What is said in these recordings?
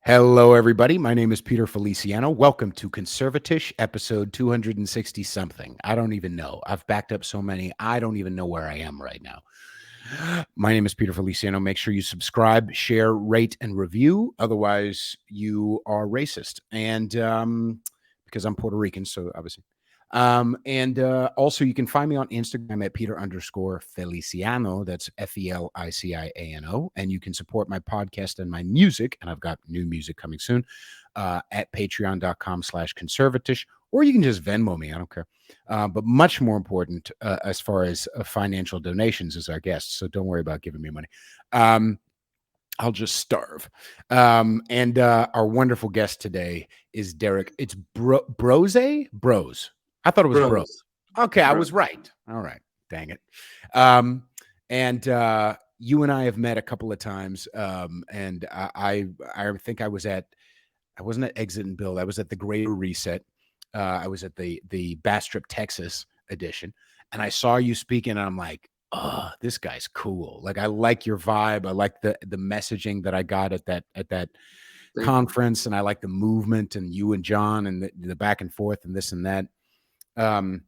Hello, everybody. My name is Peter Feliciano. Welcome to CONSERVATISH, episode 260 something. I don't even know. I've backed up so many. I don't even know where I am right now. My name is Peter Feliciano. Make sure you subscribe, share, rate, and review. Otherwise, you are racist. And because I'm Puerto Rican, so obviously. And also, you can find me on Instagram at Peter_Feliciano. That's Feliciano. And you can support my podcast and my music. And I've got new music coming soon at patreon.com/conservatish. Or you can just Venmo me. I don't care. But much more important as far as financial donations is our guest. So don't worry about giving me money. I'll just starve. And our wonderful guest today is Derrick. It's Broze. I thought it was Bro. Bros. Okay, I Bros. was right. All right. Dang it. And you and I have met a couple of times. And I think I wasn't at Exit and Build. I was at the Greater Reset. I was at the Bastrop, Texas edition. And I saw you speaking, and I'm like, oh, this guy's cool. Like, I like your vibe. I like the messaging that I got at that Thank conference, and I like the movement and you and John and the back and forth and this and that. And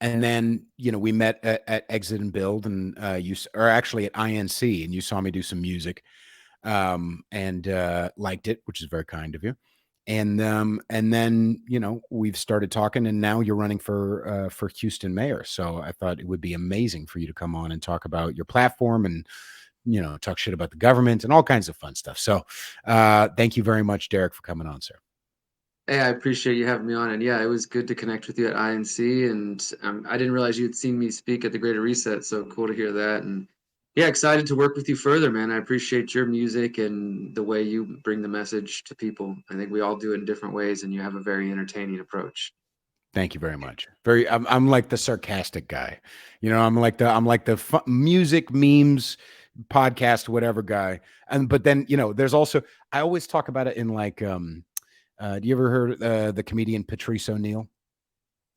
then we met at Exit and Build, and you or actually at INC, and you saw me do some music, and liked it, which is very kind of you. And then we've started talking, and now you're running for Houston mayor. So I thought it would be amazing for you to come on and talk about your platform and talk shit about the government and all kinds of fun stuff. So thank you very much, Derrick, for coming on, sir. Hey, I appreciate you having me on. And yeah, it was good to connect with you at INC. And I didn't realize you had seen me speak at the Greater Reset. So cool to hear that. And yeah, excited to work with you further, man. I appreciate your music and the way you bring the message to people. I think we all do it in different ways, and you have a very entertaining approach. Thank you very much. I'm like the sarcastic guy, I'm like the music memes podcast, whatever guy. But then, there's also, I always talk about it in like, do you ever heard the comedian Patrice O'Neill?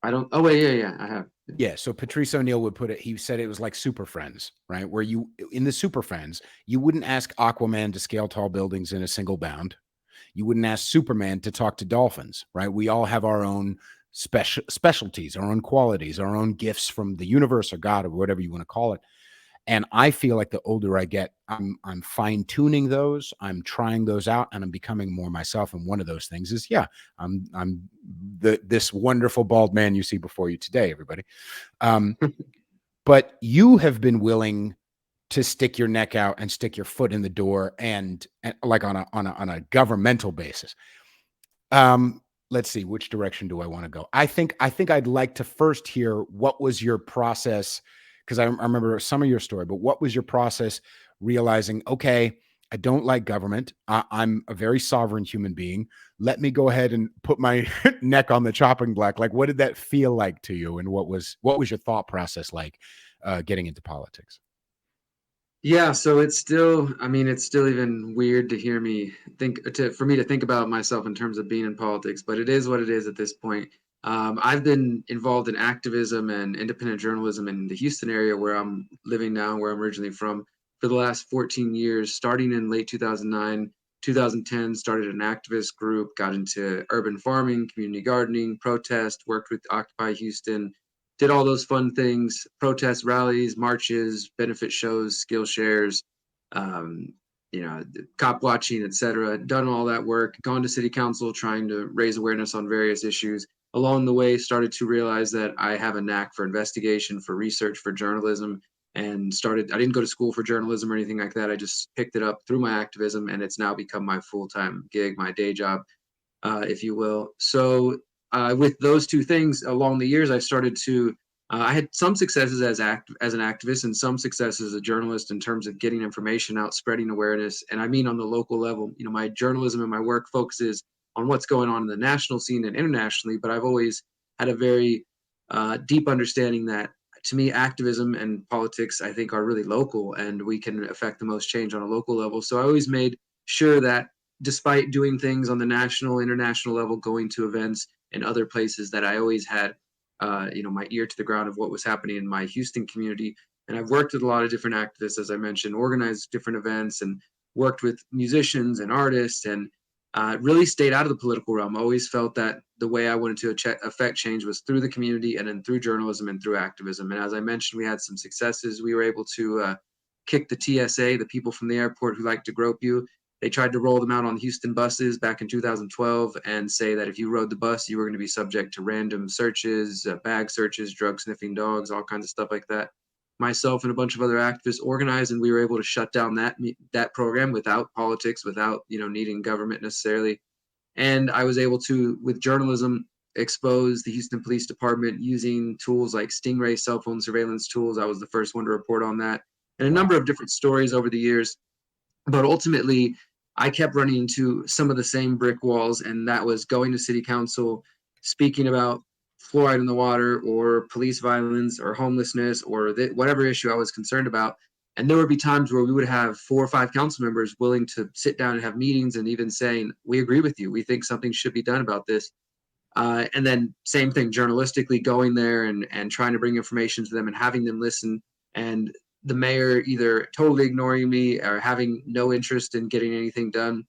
I don't. Oh, wait. Yeah. I have. Yeah. So Patrice O'Neill would put it, he said it was like Super Friends, right? Where in the Super Friends, you wouldn't ask Aquaman to scale tall buildings in a single bound. You wouldn't ask Superman to talk to dolphins, right? We all have our own specialties, our own qualities, our own gifts from the universe or God or whatever you want to call it. And I feel like the older I get, I'm fine tuning those. I'm trying those out, and I'm becoming more myself. And one of those things is, I'm this wonderful bald man you see before you today, everybody. But you have been willing to stick your neck out and stick your foot in the door, and like on a governmental basis. Let's see, which direction do I want to go? I think I'd like to first hear what was your process, because I remember some of your story, but what was your process realizing, okay, I don't like government. I'm a very sovereign human being. Let me go ahead and put my neck on the chopping block. Like, what did that feel like to you? And what was your thought process like getting into politics? Yeah, so it's still, I mean, it's still even weird to hear me for me to think about myself in terms of being in politics, but it is what it is at this point. I've been involved in activism and independent journalism in the Houston area where I'm living now, where I'm originally from, for the last 14 years, starting in late 2009, 2010, started an activist group, got into urban farming, community gardening, protest, worked with Occupy Houston, did all those fun things, protests, rallies, marches, benefit shows, skill shares, um, cop watching, etc. Done all that work, gone to city council trying to raise awareness on various issues. Along the way, started to realize that I have a knack for investigation, for research, for journalism, and I didn't go to school for journalism or anything like that. I just picked it up through my activism, and it's now become my full-time gig, my day job, if you will. So with those two things along the years, I've started to. I had some successes as an activist and some successes as a journalist in terms of getting information out, spreading awareness, and I mean on the local level. My journalism and my work focuses on what's going on in the national scene and internationally, but I've always had a very deep understanding that, to me, activism and politics, I think, are really local, and we can affect the most change on a local level. So I always made sure that, despite doing things on the national, international level, going to events in other places, that I always had, my ear to the ground of what was happening in my Houston community. And I've worked with a lot of different activists, as I mentioned, organized different events, and worked with musicians and artists, and really stayed out of the political realm. I always felt that the way I wanted to affect change was through the community and then through journalism and through activism. And as I mentioned, we had some successes. We were able to kick the TSA, the people from the airport who like to grope you. They tried to roll them out on Houston buses back in 2012 and say that if you rode the bus, you were going to be subject to random searches, bag searches, drug sniffing dogs, all kinds of stuff like that. Myself and a bunch of other activists organized, and we were able to shut down that program without politics, without needing government necessarily. And I was able to, with journalism, expose the Houston Police Department using tools like Stingray cell phone surveillance tools. I was the first one to report on that, and a number of different stories over the years. But ultimately, I kept running into some of the same brick walls, and that was going to city council, speaking about fluoride in the water or police violence or homelessness or whatever issue I was concerned about. And there would be times where we would have 4 or 5 council members willing to sit down and have meetings and even saying, we agree with you. We think something should be done about this. And then same thing, journalistically going there and trying to bring information to them and having them listen. And the mayor either totally ignoring me or having no interest in getting anything done.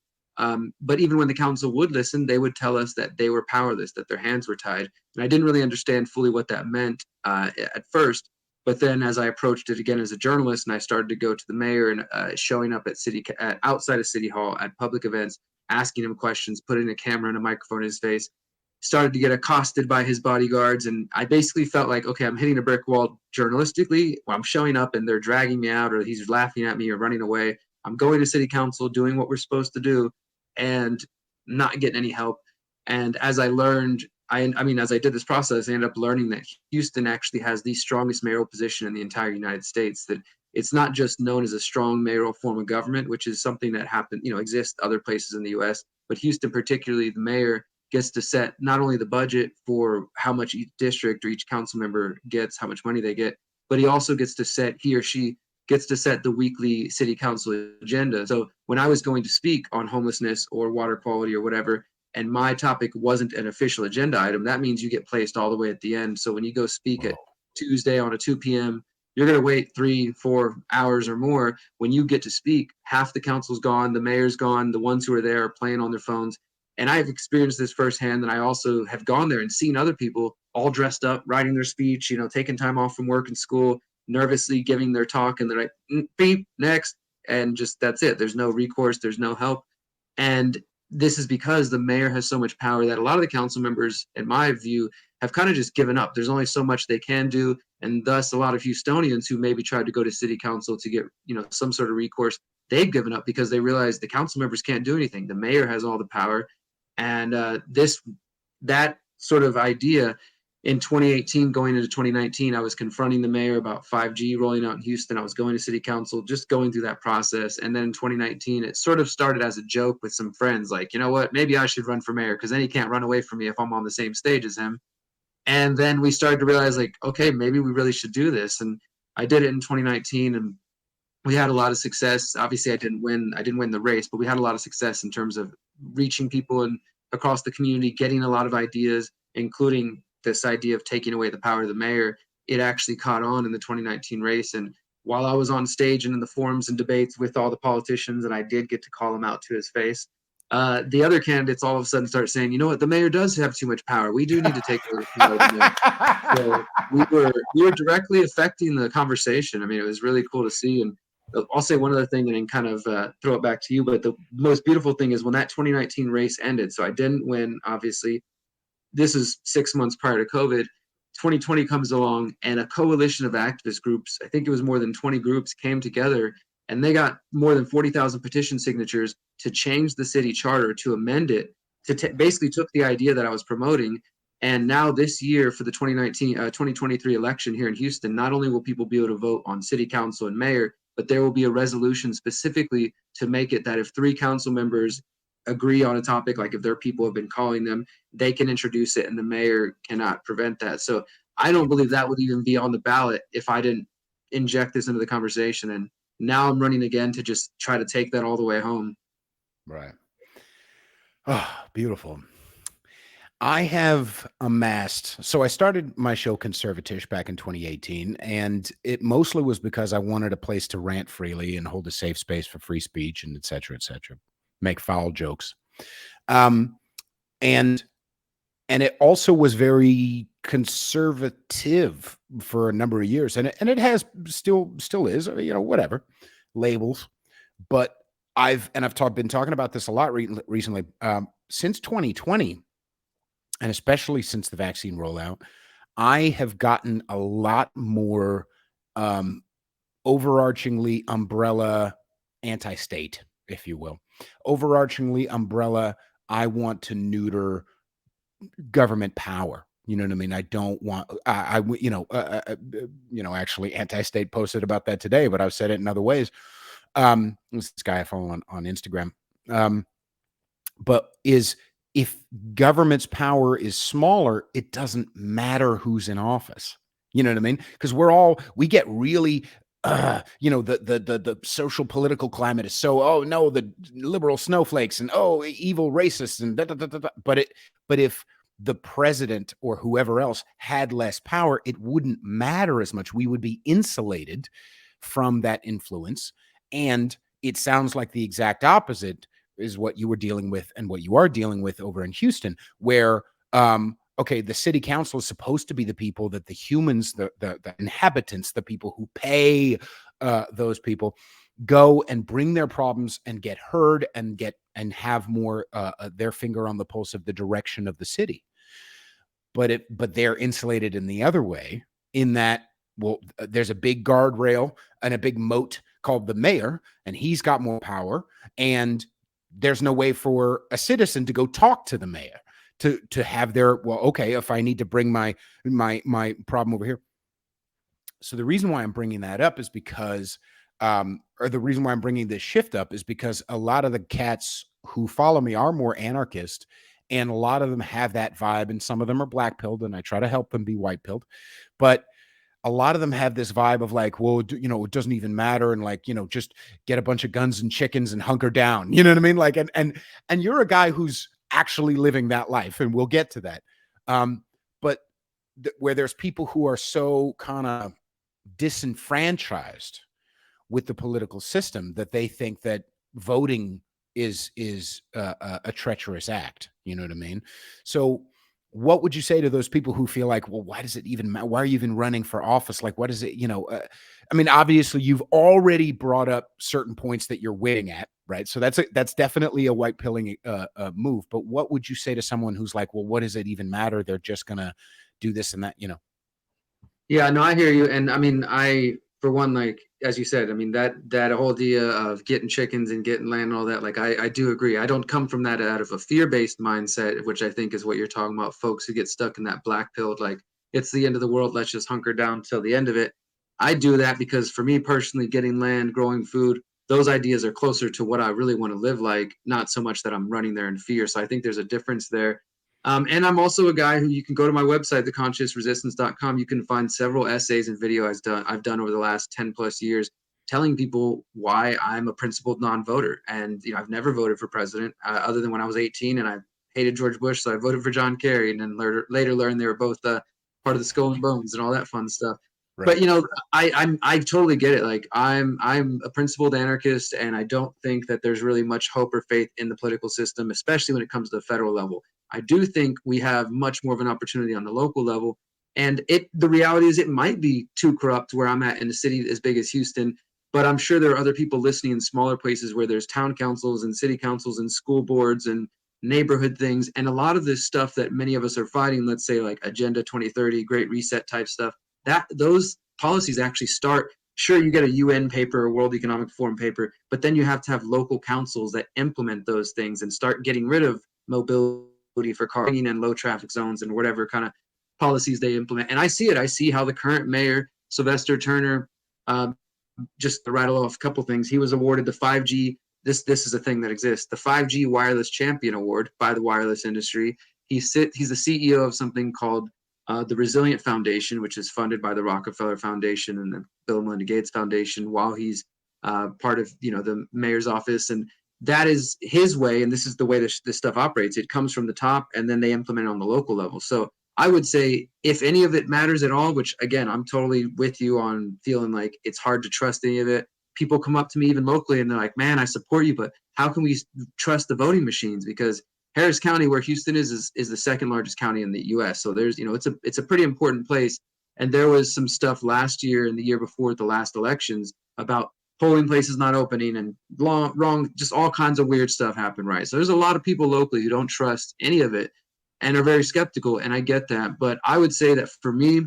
But even when the council would listen, they would tell us that they were powerless, that their hands were tied. And I didn't really understand fully what that meant at first. But then as I approached it again as a journalist and I started to go to the mayor and showing up at outside of City Hall at public events, asking him questions, putting a camera and a microphone in his face, started to get accosted by his bodyguards. And I basically felt like, okay, I'm hitting a brick wall journalistically. I'm showing up and they're dragging me out, or he's laughing at me or running away. I'm going to city council, doing what we're supposed to do, and not getting any help. And as I learned, as I did this process, I ended up learning that Houston actually has the strongest mayoral position in the entire United States. That it's not just known as a strong mayoral form of government, which is something that exists other places in the U.S., but Houston, particularly the mayor, gets to set not only the budget for how much each district or each council member gets, how much money they get, but he also gets to set, he or she gets to set the weekly city council agenda. So when I was going to speak on homelessness or water quality or whatever, and my topic wasn't an official agenda item, that means you get placed all the way at the end. So when you go speak at Tuesday on a 2 p.m., you're going to wait 3-4 hours or more. When you get to speak, half the council's gone, the mayor's gone, the ones who are there are playing on their phones. And I've experienced this firsthand, and I also have gone there and seen other people all dressed up, writing their speech, taking time off from work and school, nervously giving their talk, and they're like, beep, next. And just that's it. There's no recourse, there's no help. And this is because the mayor has so much power that a lot of the council members, in my view, have kind of just given up. There's only so much they can do. And thus, a lot of Houstonians who maybe tried to go to city council to get, some sort of recourse, they've given up because they realize the council members can't do anything. The mayor has all the power. And that sort of idea in 2018 going into 2019, I was confronting the mayor about 5G rolling out in Houston. I was going to city council, just going through that process. And then in 2019, it sort of started as a joke with some friends, like, you know what, maybe I should run for mayor because then he can't run away from me if I'm on the same stage as him. And then we started to realize, like, okay, maybe we really should do this. And I did it in 2019, and we had a lot of success. Obviously, I didn't win the race, but we had a lot of success in terms of reaching people and across the community, getting a lot of ideas, including this idea of taking away the power of the mayor. It actually caught on in the 2019 race. And while I was on stage and in the forums and debates with all the politicians, and I did get to call him out to his face, the other candidates all of a sudden start saying, you know what, the mayor does have too much power. We do need to take away the power of the mayor. So we were directly affecting the conversation. I mean, it was really cool to see. And I'll say one other thing and then kind of throw it back to you. But the most beautiful thing is when that 2019 race ended. So I didn't win, obviously. This is 6 months prior to COVID. 2020 comes along, and a coalition of activist groups, I think it was more than 20 groups, came together, and they got more than 40,000 petition signatures to change the city charter, to amend it, to basically took the idea that I was promoting. And now this year for the 2023 election here in Houston, not only will people be able to vote on city council and mayor, but there will be a resolution specifically to make it that if 3 council members agree on a topic, like if their people have been calling them, they can introduce it and the mayor cannot prevent that. So I don't believe that would even be on the ballot if I didn't inject this into the conversation. And now I'm running again to just try to take that all the way home. Right. Oh, beautiful. I have amassed, so I started my show Conservatish back in 2018, and it mostly was because I wanted a place to rant freely and hold a safe space for free speech and et cetera, make foul jokes. Um, and and it also was very conservative for a number of years, and it has still is, whatever labels. But I've been talking about this a lot recently, since 2020, and especially since the vaccine rollout. I have gotten a lot more um, overarchingly umbrella anti-state, if you will, overarchingly umbrella. I want to neuter government power. You know what I mean? I don't want. Actually, anti-state posted about that today, but I've said it in other ways. This guy I follow on Instagram. Um, but is if government's power is smaller, it doesn't matter who's in office. You know what I mean? Because we get really the social political climate is so, oh no, the liberal snowflakes and oh evil racists and da, da, da, da, da. But if the president or whoever else had less power, it wouldn't matter as much. We would be insulated from that influence. And it sounds like the exact opposite is what you were dealing with and what you are dealing with over in Houston, where okay, the city council is supposed to be the people that the humans, the inhabitants, the people who pay those people go and bring their problems and get heard and have more their finger on the pulse of the direction of the city. But they're insulated in the other way, in that, well, there's a big guardrail and a big moat called the mayor, and he's got more power, and there's no way for a citizen to go talk to the mayor to have their, well, okay, if I need to bring my problem over here. So the reason why I'm bringing that up is because or the reason why I'm bringing this shift up is because a lot of the cats who follow me are more anarchist, and a lot of them have that vibe, and some of them are black pilled, and I try to help them be white pilled. But a lot of them have this vibe of like, well, it doesn't even matter, and like, just get a bunch of guns and chickens and hunker down. You know what I mean? Like, and you're a guy who's actually living that life, and we'll get to that. But where there's people who are so kind of disenfranchised with the political system that they think that voting is a treacherous act. You know what I mean? So what would you say to those people who feel like, well, why does it even matter? Why are you even running for office? Like, what is it? I mean, obviously you've already brought up certain points that you're winning at, right? So that's definitely a white pilling move. But what would you say to someone who's like, well, what does it even matter? They're just going to do this and that, Yeah, no, I hear you. And I mean, for one, like, as you said, I mean, that whole idea of getting chickens and getting land and all that, like, I do agree. I don't come from that out of a fear-based mindset, which I think is what you're talking about, folks who get stuck in that black pill, like, it's the end of the world, let's just hunker down till the end of it. I do that because for me personally, getting land, growing food, those ideas are closer to what I really want to live like, not so much that I'm running there in fear. So I think there's a difference there. And I'm also a guy who, you can go to my website, theconsciousresistance.com. You can find several essays and video I've done over the last 10 plus years, telling people why I'm a principled non-voter. And I've never voted for president other than when I was 18, and I hated George Bush, so I voted for John Kerry, and then later learned they were both part of the Skull and Bones and all that fun stuff. right? But I totally get it. Like, I'm a principled anarchist, and I don't think that there's really much hope or faith in the political system, especially when it comes to the federal level. I do think we have much more of an opportunity on the local level. And the reality is, it might be too corrupt where I'm at in a city as big as Houston, but I'm sure there are other people listening in smaller places where there's town councils and city councils and school boards and neighborhood things. And a lot of this stuff that many of us are fighting, let's say like Agenda 2030, Great Reset type stuff, that those policies actually start. Sure, you get a UN paper, a World Economic Forum paper, but then you have to have local councils that implement those things and start getting rid of mobility for car and low traffic zones and whatever kind of policies they implement. And I see it. I see how the current mayor, Sylvester Turner, just to rattle off a couple things, he was awarded the 5G. This is a thing that exists. The 5G Wireless Champion Award by the wireless industry. He's the CEO of something called the Resilient Foundation, which is funded by the Rockefeller Foundation and the Bill and Melinda Gates Foundation, while he's part of the mayor's office. And that is his way, and this is the way this stuff operates. It comes from the top, and then they implement it on the local level. So I would say if any of it matters at all, which again, I'm totally with you on feeling like it's hard to trust any of it. People come up to me even locally and they're like, man, I support you, but how can we trust the voting machines? Because Harris County, where Houston is the second largest county in the US. So there's, it's a pretty important place. And there was some stuff last year and the year before at the last elections about polling places not opening and wrong, just all kinds of weird stuff happened, right? So there's a lot of people locally who don't trust any of it and are very skeptical, and I get that. But I would say that for me,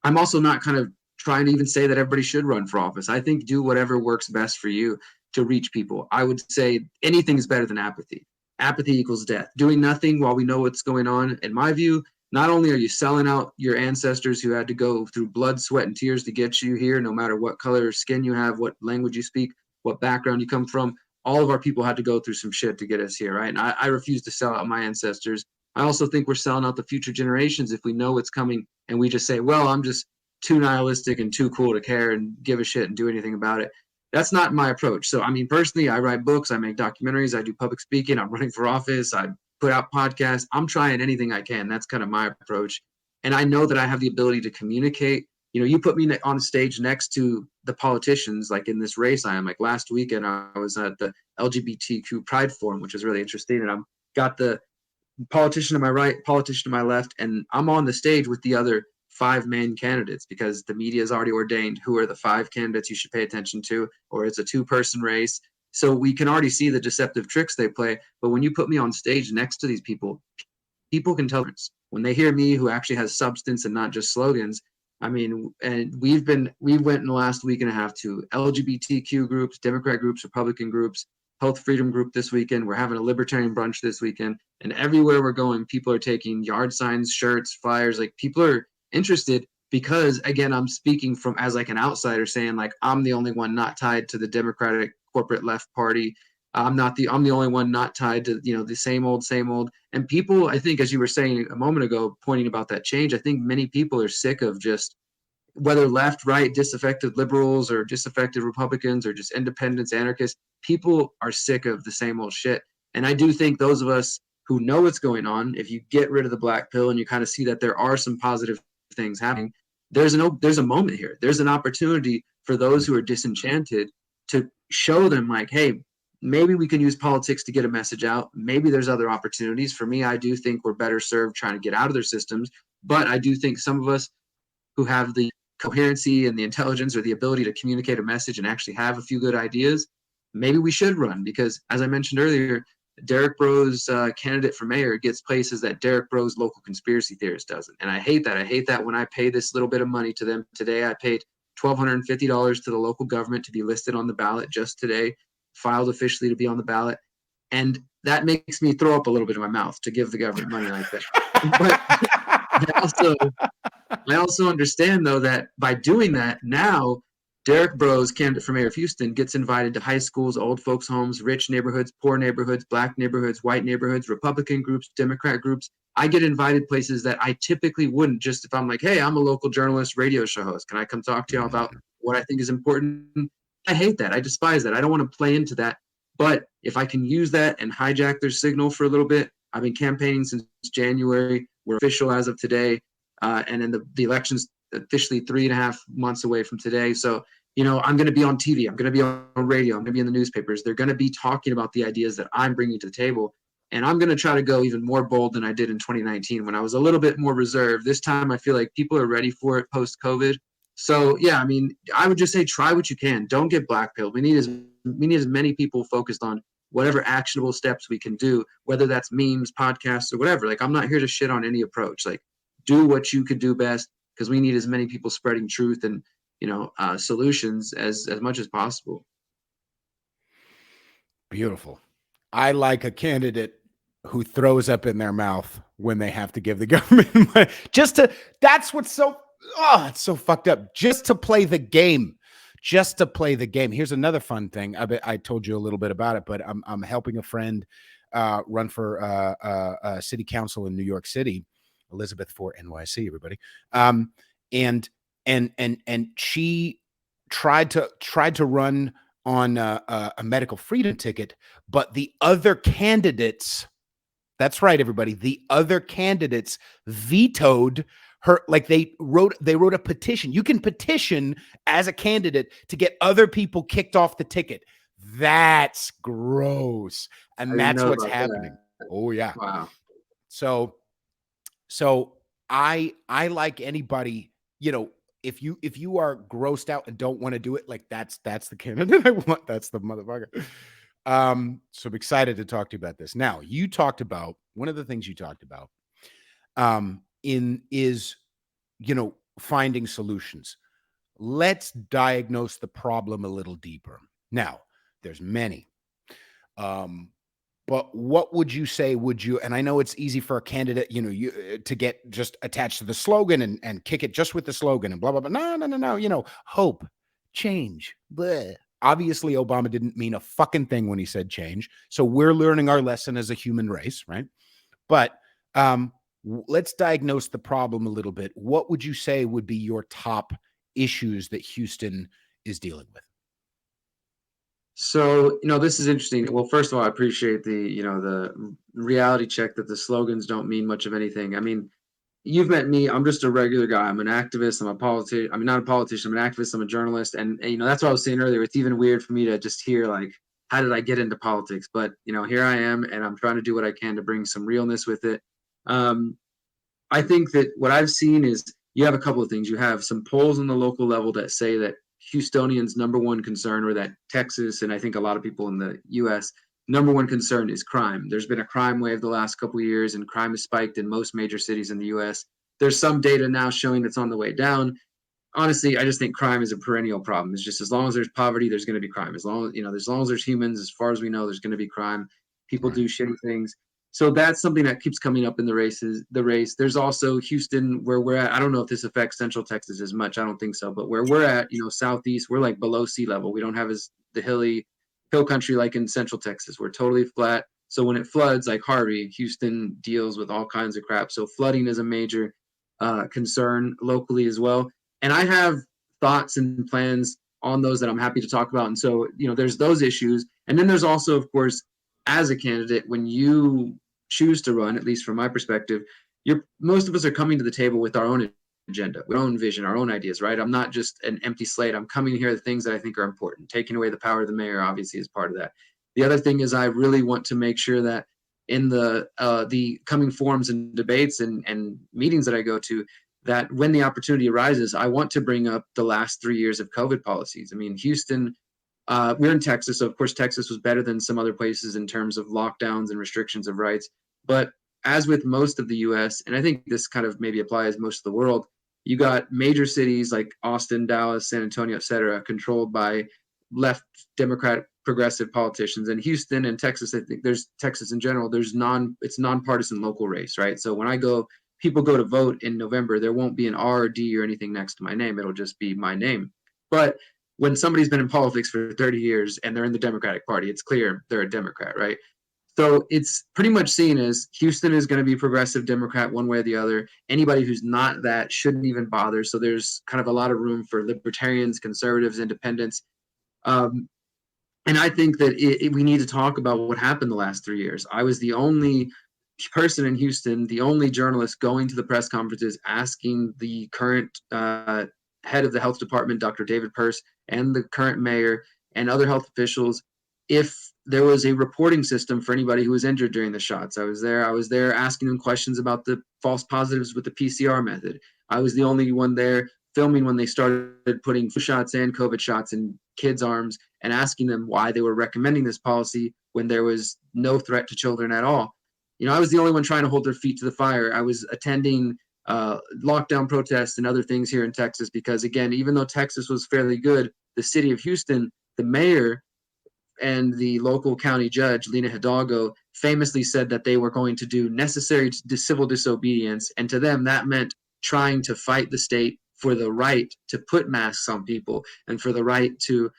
I'm also not kind of trying to even say that everybody should run for office. I think do whatever works best for you to reach people. I would say anything is better than apathy. Apathy equals death. Doing nothing while we know what's going on, in my view, not only are you selling out your ancestors who had to go through blood, sweat, and tears to get you here, no matter what color of skin you have, what language you speak, what background you come from, all of our people had to go through some shit to get us here, right? And I refuse to sell out my ancestors. I also think we're selling out the future generations if we know what's coming and we just say, well, I'm just too nihilistic and too cool to care and give a shit and do anything about it. That's not my approach. So, I mean, personally, I write books, I make documentaries, I do public speaking, I'm running for office, I put out podcasts. I'm trying anything I can. That's kind of my approach. And I know that I have the ability to communicate. You put me on stage next to the politicians, like in this race I am. Like last weekend, I was at the LGBTQ Pride Forum, which was really interesting. And I'm got the politician to my right, politician to my left, and I'm on the stage with the other 5 main candidates because the media has already ordained who are the 5 candidates you should pay attention to, or it's a 2-person race. So we can already see the deceptive tricks they play. But when you put me on stage next to these people, people can tell the difference. When they hear me who actually has substance and not just slogans, I mean, and we went in the last week and a half to LGBTQ groups, Democrat groups, Republican groups, Health Freedom Group this weekend. We're having a libertarian brunch this weekend. And everywhere we're going, people are taking yard signs, shirts, flyers. Like people are interested because, again, I'm speaking from as like an outsider saying like, I'm the only one not tied to the Democratic corporate left party. I'm the only one not tied to, the same old. And people, I think, as you were saying a moment ago, pointing about that change, I think many people are sick of just whether left, right, disaffected liberals or disaffected Republicans or just independents, anarchists, people are sick of the same old shit. And I do think those of us who know what's going on, if you get rid of the black pill and you kind of see that there are some positive things happening, there's a moment here. There's an opportunity for those who are disenchanted to show them like, hey, maybe we can use politics to get a message out. Maybe there's other opportunities. For me, I do think we're better served trying to get out of their systems. But I do think some of us who have the coherency and the intelligence or the ability to communicate a message and actually have a few good ideas, maybe we should run because, as I mentioned earlier, Derrick Broze, candidate for mayor, gets places that Derrick Broze, local conspiracy theorist, doesn't. And I hate that. I hate that when I pay this little bit of money to them. Today, I paid $1,250 to the local government to be listed on the ballot just today, filed officially to be on the ballot. And that makes me throw up a little bit in my mouth to give the government money like that. But I also understand, though, that by doing that, now Derrick Broze, candidate for mayor of Houston, gets invited to high schools, old folks' homes, rich neighborhoods, poor neighborhoods, black neighborhoods, white neighborhoods, Republican groups, Democrat groups. I get invited places that I typically wouldn't just if I'm like, hey, I'm a local journalist, radio show host. Can I come talk to you about what I think is important? I hate that. I despise that. I don't want to play into that. But if I can use that and hijack their signal for a little bit, I've been campaigning since January. We're official as of today. And then the election's officially 3.5 months away from today. So, I'm going to be on TV. I'm going to be on radio. I'm going to be in the newspapers. They're going to be talking about the ideas that I'm bringing to the table. And I'm going to try to go even more bold than I did in 2019 when I was a little bit more reserved. This time I feel like people are ready for it post-COVID. So, yeah, I mean, I would just say try what you can. Don't get blackpilled. We need as many people focused on whatever actionable steps we can do, whether that's memes, podcasts, or whatever. Like, I'm not here to shit on any approach. Like, do what you could do best because we need as many people spreading truth and solutions as much as possible. Beautiful. I like a candidate who throws up in their mouth when they have to give the government money. That's what's so, it's so fucked up. Just to play the game. Here's another fun thing. I told you a little bit about it, but I'm helping a friend run for city council in New York City. Elizabeth for NYC, everybody. And she tried to run on a medical freedom ticket, but the other candidates, that's right, everybody, the other candidates vetoed her. Like they wrote a petition. You can petition as a candidate to get other people kicked off the ticket. That's gross. I And didn't that's know what's about that. happening. Oh yeah. Wow. So I like anybody, if you are grossed out and don't want to do it, like that's the candidate I want. That's the motherfucker. So I'm excited to talk to you about this. Now, you talked about one of the things you talked about in is, finding solutions. Let's diagnose the problem a little deeper. Now, there's many. Um, but what would you say would you, and I know it's easy for a candidate, to get just attached to the slogan and kick it just with the slogan and blah, blah, blah. No, no, no, no. Hope, change. Bleh. Obviously, Obama didn't mean a fucking thing when he said change. So we're learning our lesson as a human race, right? But let's diagnose the problem a little bit. What would you say would be your top issues that Houston is dealing with? So, this is interesting. Well, first of all, I appreciate the reality check that the slogans don't mean much of anything. I mean, you've met me. I'm just a regular guy. I'm an activist. I'm a politician. I mean, not a politician. I'm an activist. I'm a journalist. And that's what I was saying earlier. It's even weird for me to just hear, like, how did I get into politics? But, here I am, and I'm trying to do what I can to bring some realness with it. Um, I think that what I've seen is you have a couple of things. You have some polls on the local level that say that Houstonians' number one concern, or that Texas, and I think a lot of people in the U.S., number one concern is crime. There's been a crime wave the last couple of years, and crime has spiked in most major cities in the U.S. There's some data now showing it's on the way down. Honestly, I just think crime is a perennial problem. It's just as long as there's poverty, there's going to be crime. As long as there's humans, as far as we know, there's going to be crime. People Right. do shitty things. So that's something that keeps coming up in the race. There's also Houston, where we're at. I don't know if this affects Central Texas as much. I don't think so. But where we're at, southeast, we're like below sea level. We don't have as the hill country like in Central Texas. We're totally flat. So when it floods, like Harvey, Houston deals with all kinds of crap. So flooding is a major concern locally as well. And I have thoughts and plans on those that I'm happy to talk about. And so, there's those issues. And then there's also, of course, as a candidate, when you choose to run, at least from my perspective, most of us are coming to the table with our own agenda, our own vision, our own ideas, right? I'm not just an empty slate. I'm coming here the things that I think are important. Taking away the power of the mayor, obviously, is part of that. The other thing is I really want to make sure that in the coming forums and debates and meetings that I go to, that when the opportunity arises, I want to bring up the last 3 years of COVID policies. I mean, Houston, we're in Texas, so of course Texas was better than some other places in terms of lockdowns and restrictions of rights. But as with most of the U.S., and I think this kind of maybe applies most of the world, you got major cities like Austin, Dallas, San Antonio, et cetera, controlled by left Democratic progressive politicians. And Houston and Texas, I think there's Texas in general, it's nonpartisan local race, right? So when people go to vote in November, there won't be an R or D or anything next to my name. It'll just be my name. But when somebody's been in politics for 30 years and they're in the Democratic Party, it's clear they're a Democrat, right? So it's pretty much seen as Houston is going to be progressive Democrat one way or the other. Anybody who's not that shouldn't even bother. So there's kind of a lot of room for libertarians, conservatives, independents. Um, and I think that we need to talk about what happened the last 3 years. I was the only person in Houston, the only journalist going to the press conferences asking the current head of the health department, Dr. David Pearce, and the current mayor and other health officials if there was a reporting system for anybody who was injured during the shots. I was there asking them questions about the false positives with the PCR method. I was the only one there filming when they started putting flu shots and COVID shots in kids' arms and asking them why they were recommending this policy when there was no threat to children at all. I was the only one trying to hold their feet to the fire. I was attending lockdown protests and other things here in Texas because, again, even though Texas was fairly good, the city of Houston, the mayor and the local county judge, Lena Hidalgo, famously said that they were going to do necessary civil disobedience. And to them, that meant trying to fight the state for the right to put masks on people and for the right to,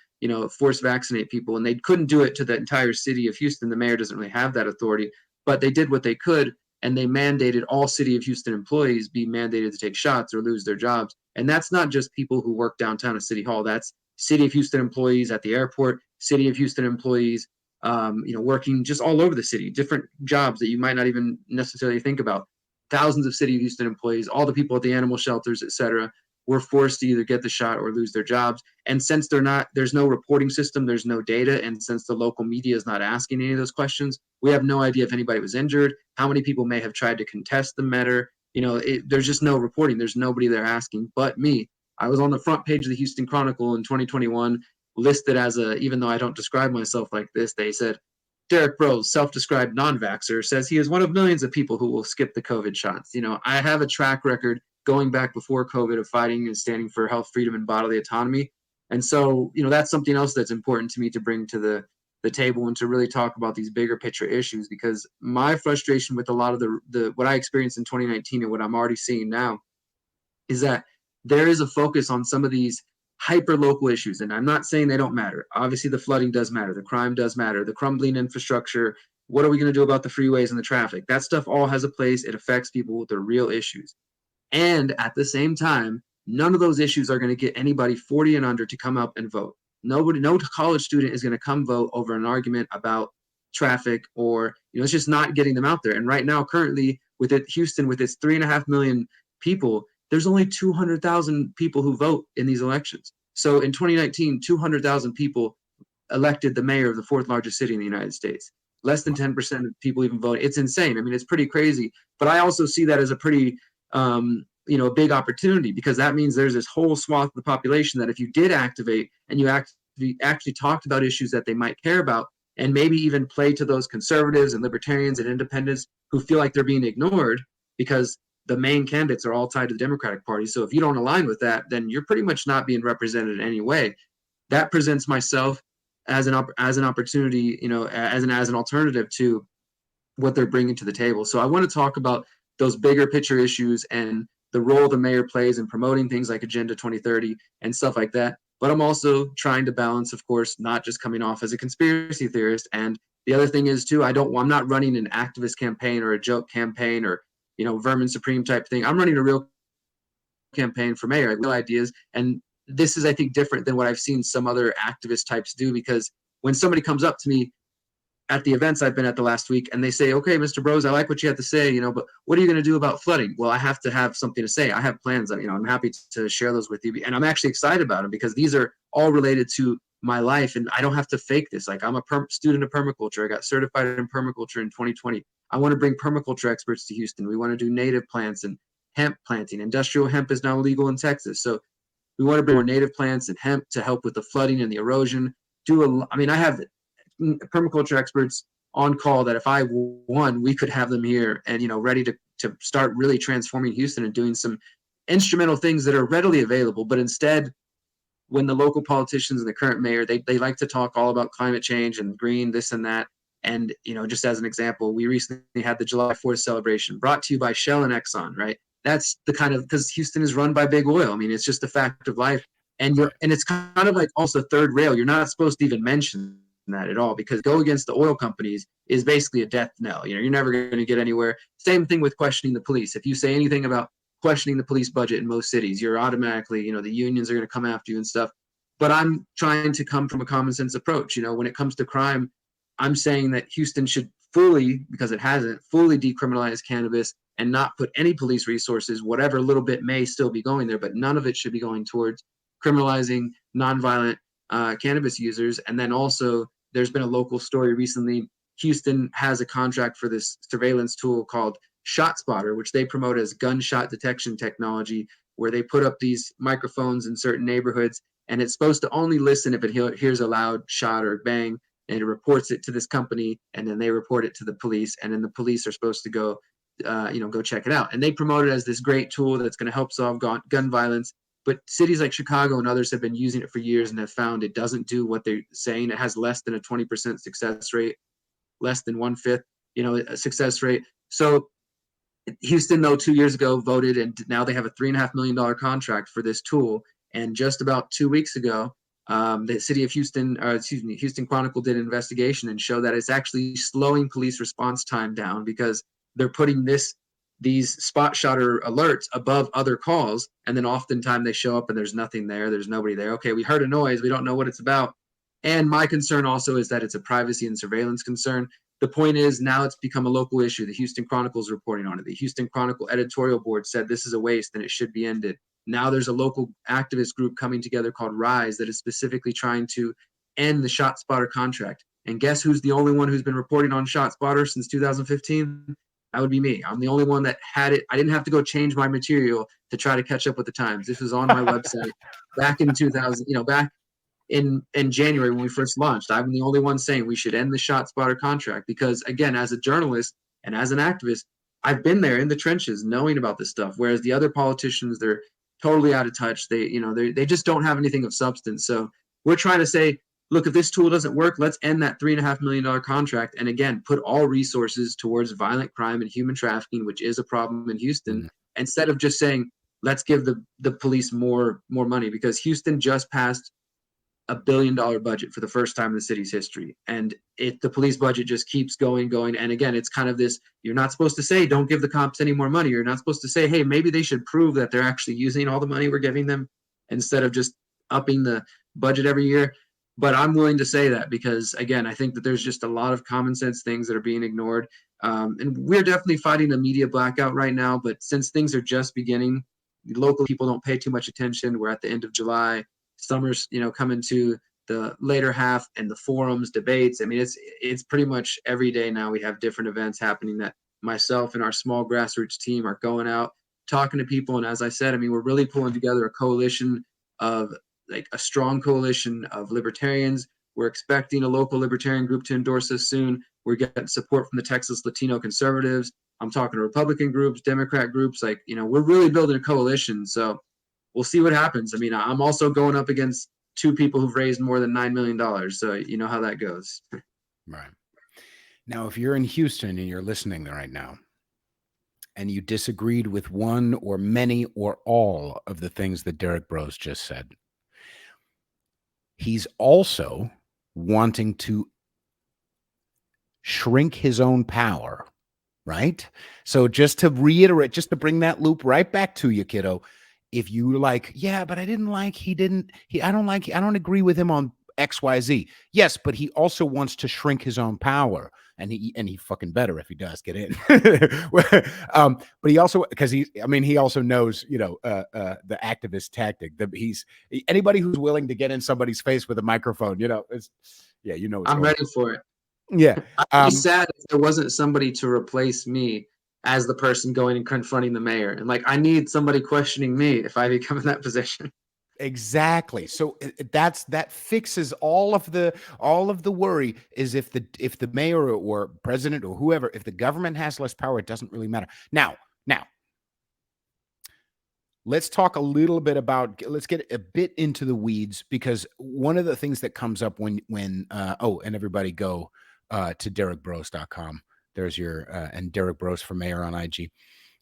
force vaccinate people. And they couldn't do it to the entire city of Houston. The mayor doesn't really have that authority, but they did what they could. And they mandated all city of Houston employees be mandated to take shots or lose their jobs. And that's not just people who work downtown at City Hall. That's city of Houston employees at the airport, city of Houston employees, working just all over the city, different jobs that you might not even necessarily think about. Thousands of city of Houston employees, all the people at the animal shelters, et cetera, were forced to either get the shot or lose their jobs. And since there's no reporting system, there's no data, and since the local media is not asking any of those questions, we have no idea if anybody was injured, how many people may have tried to contest the matter. There's just no reporting. There's nobody there asking but me. I was on the front page of the Houston Chronicle in 2021, listed as even though I don't describe myself like this, they said, Derrick Broze, self-described non-vaxxer, says he is one of millions of people who will skip the COVID shots. I have a track record going back before COVID of fighting and standing for health, freedom, and bodily autonomy. And so, that's something else that's important to me to bring to the table and to really talk about these bigger picture issues, because my frustration with a lot of the what I experienced in 2019 and what I'm already seeing now is that there is a focus on some of these hyper local issues. And I'm not saying they don't matter. Obviously, the flooding does matter. The crime does matter. The crumbling infrastructure. What are we going to do about the freeways and the traffic? That stuff all has a place. It affects people with their real issues. And at the same time, none of those issues are going to get anybody 40 and under to come up and vote. No college student is going to come vote over an argument about traffic, or it's just not getting them out there. And right now, currently, Houston, with its 3.5 million people, there's only 200,000 people who vote in these elections. So in 2019, 200,000 people elected the mayor of the fourth largest city in the United States. Less than 10% of people even vote. It's insane. I mean, it's pretty crazy. But I also see that as a pretty a big opportunity, because that means there's this whole swath of the population that if you did activate and you actually talked about issues that they might care about, and maybe even play to those conservatives and libertarians and independents who feel like they're being ignored because the main candidates are all tied to the Democratic Party. So if you don't align with that, then you're pretty much not being represented in any way. That presents myself as an opportunity, as an alternative to what they're bringing to the table. So I want to talk about those bigger picture issues and the role the mayor plays in promoting things like Agenda 2030 and stuff like that. But I'm also trying to balance, of course, not just coming off as a conspiracy theorist. And the other thing is too, I'm not running an activist campaign or a joke campaign or vermin supreme type thing. I'm running a real campaign for mayor, real ideas. And this is, I think, different than what I've seen some other activist types do, because when somebody comes up to me at the events I've been at the last week and they say, okay, Mr. Broze, I like what you have to say, but what are you going to do about flooding? Well, I have to have something to say. I have plans. I'm happy to share those with you. And I'm actually excited about them because these are all related to my life, and I don't have to fake this. Like, I'm a student of permaculture. I got certified in permaculture in 2020. I want to bring permaculture experts to Houston. We want to do native plants and hemp planting. Industrial hemp is now legal in Texas. So we want to bring more native plants and hemp to help with the flooding and the erosion. I have permaculture experts on call that if I won, we could have them here and, ready to start really transforming Houston and doing some instrumental things that are readily available. But instead, when the local politicians and the current mayor, they like to talk all about climate change and green, this and that. And, just as an example, we recently had the July 4th celebration brought to you by Shell and Exxon, right? That's the kind of, because Houston is run by big oil. I mean, it's just a fact of life. And it's kind of like also third rail. You're not supposed to even mention that at all, because go against the oil companies is basically a death knell. You're never going to get anywhere. Same thing with questioning the police. If you say anything about questioning the police budget in most cities, you're automatically, the unions are going to come after you and stuff. But I'm trying to come from a common sense approach. When it comes to crime, I'm saying that Houston should fully, because it hasn't, fully decriminalize cannabis and not put any police resources, whatever little bit may still be going there, but none of it should be going towards criminalizing nonviolent cannabis users. And then also, there's been a local story recently. Houston has a contract for this surveillance tool called ShotSpotter, which they promote as gunshot detection technology, where they put up these microphones in certain neighborhoods, and it's supposed to only listen if it hears a loud shot or bang, and it reports it to this company, and then they report it to the police, and then the police are supposed to go check it out. And they promote it as this great tool that's going to help solve gun violence. But cities like Chicago and others have been using it for years and have found it doesn't do what they're saying. It has less than a 20% success rate, less than 1/5, a success rate. So Houston, though, 2 years ago voted, and now they have a $3.5 million contract for this tool. And just about 2 weeks ago, the city of Houston, Houston Chronicle did an investigation and showed that it's actually slowing police response time down, because they're putting these spot shotter alerts above other calls, and then oftentimes they show up and there's nothing there. There's nobody there. Okay, we heard a noise. We don't know what it's about. And my concern also is that it's a privacy and surveillance concern. The point is now it's become a local issue. The Houston Chronicle is reporting on it. The Houston Chronicle editorial board said this is a waste and it should be ended. Now there's a local activist group coming together called Rise that is specifically trying to end the ShotSpotter contract. And guess who's the only one who's been reporting on ShotSpotter since 2015? That would be me. I'm the only one that had it. I didn't have to go change my material to try to catch up with the times. This was on my website back in 2000, back in January when we first launched. I'm the only one saying we should end the ShotSpotter contract because, again, as a journalist and as an activist, I've been there in the trenches knowing about this stuff. Whereas the other politicians, they're totally out of touch. They just don't have anything of substance. So we're trying to say, look, if this tool doesn't work, let's end that $3.5 million contract. And again, put all resources towards violent crime and human trafficking, which is a problem in Houston, instead of just saying, let's give the police more money, because Houston just passed $1 billion budget for the first time in the city's history. And the police budget just keeps going. And again, it's kind of this, you're not supposed to say, don't give the cops any more money. You're not supposed to say, hey, maybe they should prove that they're actually using all the money we're giving them instead of just upping the budget every year. But I'm willing to say that because, again, I think that there's just a lot of common sense things that are being ignored. And we're definitely fighting a media blackout right now. But since things are just beginning, local people don't pay too much attention. We're at the end of July. Summer's, coming to the later half, and the forums, debates. I mean, it's pretty much every day now we have different events happening that myself and our small grassroots team are going out, talking to people. And as I said, I mean, we're really pulling together a coalition of a strong coalition of libertarians. We're expecting a local libertarian group to endorse us soon. We're getting support from the Texas Latino conservatives. I'm talking to Republican groups, Democrat groups. We're really building a coalition. So we'll see what happens. I mean, I'm also going up against two people who've raised more than $9 million. So you know how that goes. Right. Now, if you're in Houston and you're listening right now, and you disagreed with one or many or all of the things that Derrick Broze just said, he's also wanting to shrink his own power, right? So just to reiterate, just to bring that loop right back to you, kiddo, if you yeah, but I don't agree with him on XYZ. Yes, but he also wants to shrink his own power. And he fucking better if he does get in. But he also, because he also knows, the activist tactic. Anybody who's willing to get in somebody's face with a microphone, I'm ready for it. Yeah. I'd be sad if there wasn't somebody to replace me as the person going and confronting the mayor. And I need somebody questioning me if I become in that position. Exactly. So that fixes all of the worry. Is if the mayor or president or whoever, if the government has less power, it doesn't really matter. Now, let's talk a little bit let's get a bit into the weeds, because one of the things that comes up when and everybody go to derrickbroze.com. There's your and Derrick Broze for mayor on IG.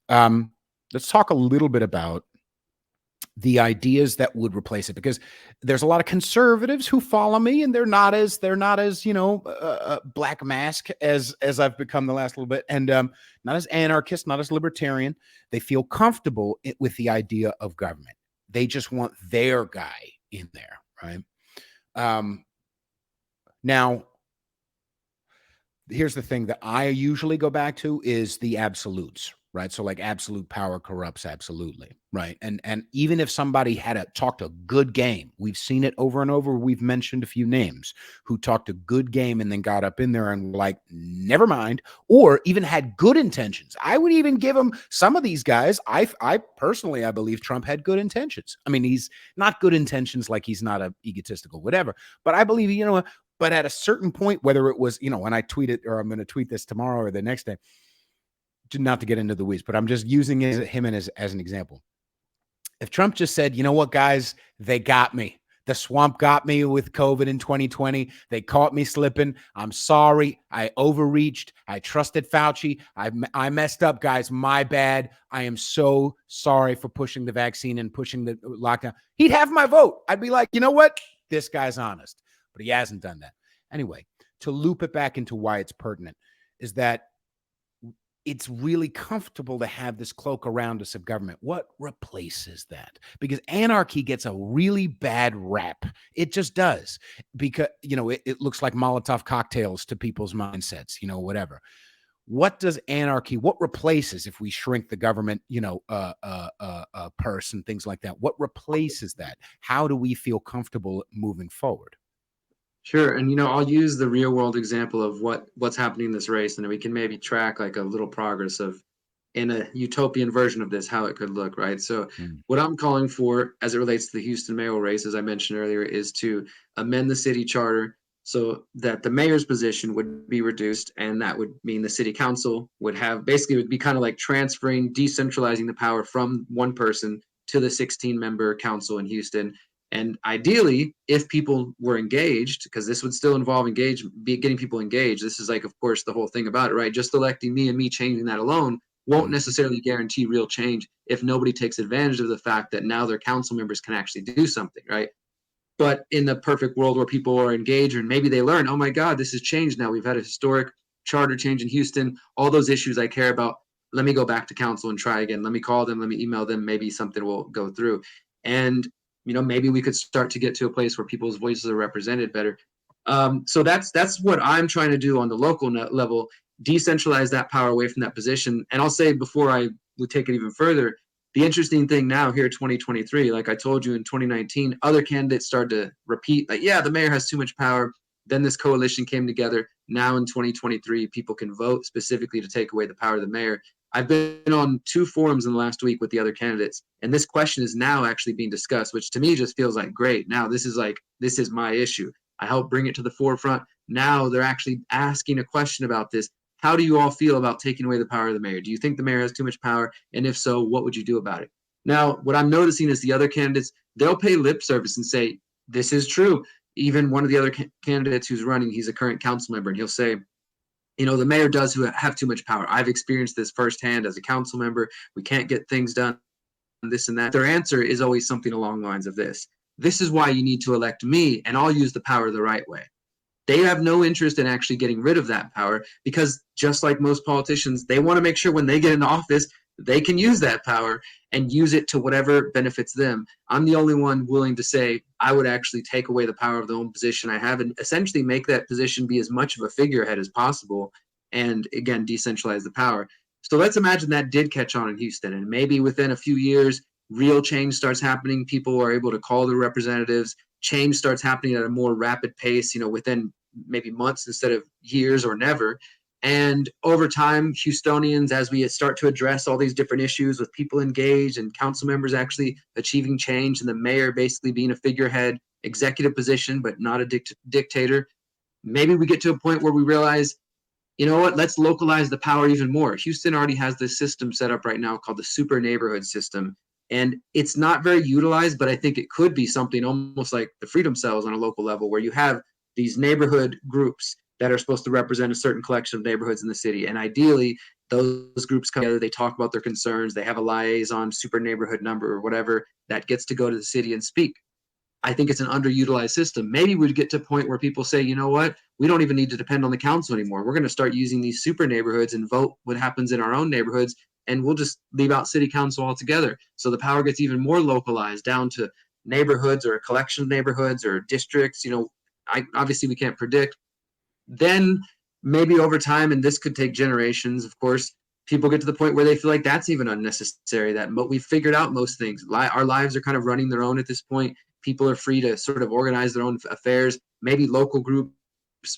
Let's talk a little bit about the ideas that would replace it, because there's a lot of conservatives who follow me, and they're not as black mask as I've become the last little bit, and not as anarchist, not as libertarian. They feel comfortable with the idea of government. They just want their guy in there, right? Now, here's the thing that I usually go back to is the absolutes, right? So absolute power corrupts absolutely, right? And even if somebody had talked a good game, we've seen it over and over. We've mentioned a few names who talked a good game and then got up in there and never mind, or even had good intentions. I would even give them some of these guys. I personally, I believe Trump had good intentions. I mean, he's not good intentions, he's not a egotistical, whatever, but I believe, but at a certain point, whether it was, when I tweet it, or I'm going to tweet this tomorrow or the next day, not to get into the weeds, but I'm just using him as an example. If Trump just said, you know what, guys, they got me. The swamp got me with COVID in 2020. They caught me slipping. I'm sorry. I overreached. I trusted Fauci. I messed up, guys. My bad. I am so sorry for pushing the vaccine and pushing the lockdown. He'd have my vote. I'd be like, you know what? This guy's honest. But he hasn't done that. Anyway, to loop it back into why it's pertinent is that it's really comfortable to have this cloak around us of government. What replaces that? Because anarchy gets a really bad rap. It just does. Because, it looks like Molotov cocktails to people's mindsets, whatever. What does anarchy, what replaces if we shrink the government, purse and things like that? What replaces that? How do we feel comfortable moving forward? Sure. And I'll use the real world example of what's happening in this race, and we can maybe track like a little progress of in a utopian version of this, how it could look, right? So Mm. what I'm calling for as it relates to the Houston mayoral race, as I mentioned earlier, is to amend the city charter so that the mayor's position would be reduced, and that would mean the city council would have basically, it would be kind of like transferring, decentralizing the power from one person to the 16 member council in Houston. And ideally, if people were engaged, because this would still involve getting people engaged. This is like, of course, the whole thing about it, right? Just electing me and me changing that alone won't Mhm. necessarily guarantee real change if nobody takes advantage of the fact that now their council members can actually do something, right? But in the perfect world where people are engaged and maybe they learn, oh my God, this has changed now. We've had a historic charter change in Houston. All those issues I care about, let me go back to council and try again. Let me call them, let me email them. Maybe something will go through. And, maybe we could start to get to a place where people's voices are represented better. So that's what I'm trying to do on the local level, decentralize that power away from that position. And I'll say before I would take it even further, the interesting thing now here, 2023, like I told you in 2019, other candidates started to repeat, like, yeah, the mayor has too much power. Then this coalition came together. Now in 2023, people can vote specifically to take away the power of the mayor. I've been on 2 forums in the last week with the other candidates, and this question is now actually being discussed, which to me just feels like great. Now this is my issue. I helped bring it to the forefront. Now they're actually asking a question about this. How do you all feel about taking away the power of the mayor? Do you think the mayor has too much power? And if so, what would you do about it? Now, what I'm noticing is the other candidates, they'll pay lip service and say, this is true. Even one of the other candidates who's running, he's a current council member, and he'll say, the mayor does have too much power. I've experienced this firsthand as a council member. We can't get things done, this and that. Their answer is always something along the lines of this. This is why you need to elect me, and I'll use the power the right way. They have no interest in actually getting rid of that power because, just like most politicians, they want to make sure when they get into office, they can use that power and use it to whatever benefits them. I'm the only one willing to say I would actually take away the power of the own position I have and essentially make that position be as much of a figurehead as possible and, again, decentralize the power. So let's imagine that did catch on in Houston, and maybe within a few years, real change starts happening. People are able to call their representatives. Change starts happening at a more rapid pace, within maybe months instead of years or never. And over time, Houstonians, as we start to address all these different issues with people engaged and council members actually achieving change and the mayor basically being a figurehead, executive position, but not a dictator, maybe we get to a point where we realize, you know what, let's localize the power even more. Houston already has this system set up right now called the super neighborhood system. And it's not very utilized, but I think it could be something almost like the freedom cells on a local level where you have these neighborhood groups that are supposed to represent a certain collection of neighborhoods in the city. And ideally, those groups come together, they talk about their concerns, they have a liaison, super neighborhood number or whatever that gets to go to the city and speak. I think it's an underutilized system. Maybe we'd get to a point where people say, you know what, we don't even need to depend on the council anymore. We're going to start using these super neighborhoods and vote what happens in our own neighborhoods, and we'll just leave out city council altogether. So the power gets even more localized down to neighborhoods or a collection of neighborhoods or districts. Obviously we can't predict. Then maybe over time, and this could take generations, of course, people get to the point where they feel like that's even unnecessary. That we've figured out most things. Our lives are kind of running their own at this point. People are free to sort of organize their own affairs. Maybe local groups,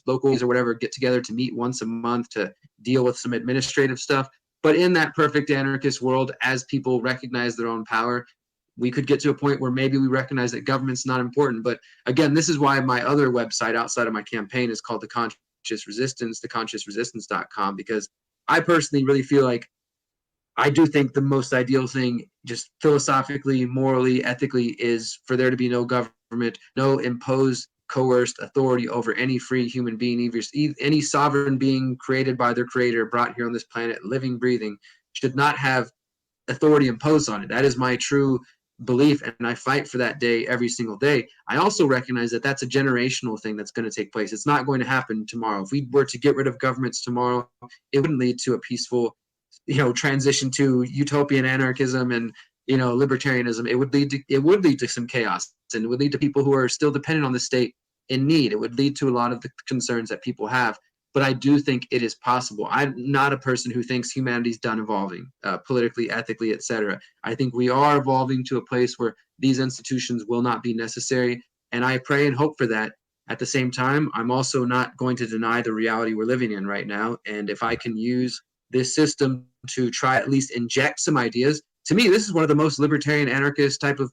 locals or whatever, get together to meet once a month to deal with some administrative stuff. But in that perfect anarchist world, as people recognize their own power, we could get to a point where maybe we recognize that government's not important. But again, this is why my other website outside of my campaign is called the Conscious Resistance, theconsciousresistance.com, because I personally really feel like I do think the most ideal thing, just philosophically, morally, ethically, is for there to be no government, no imposed, coerced authority over any free human being, any sovereign being created by their creator, brought here on this planet, living, breathing, should not have authority imposed on it. That is my true belief, and I fight for that day every single day. I also recognize that that's a generational thing that's going to take place. It's not going to happen tomorrow. If we were to get rid of governments tomorrow, it wouldn't lead to a peaceful transition to utopian anarchism and libertarianism, it would lead to some chaos, and it would lead to people who are still dependent on the state in need. It would lead to a lot of the concerns that people have. But I do think it is possible. I'm not a person who thinks humanity's done evolving politically, ethically, etc. I think we are evolving to a place where these institutions will not be necessary, and I pray and hope for that. At the same time, I'm also not going to deny the reality we're living in right now. And if I can use this system to try at least inject some ideas, to me, this is one of the most libertarian anarchist type of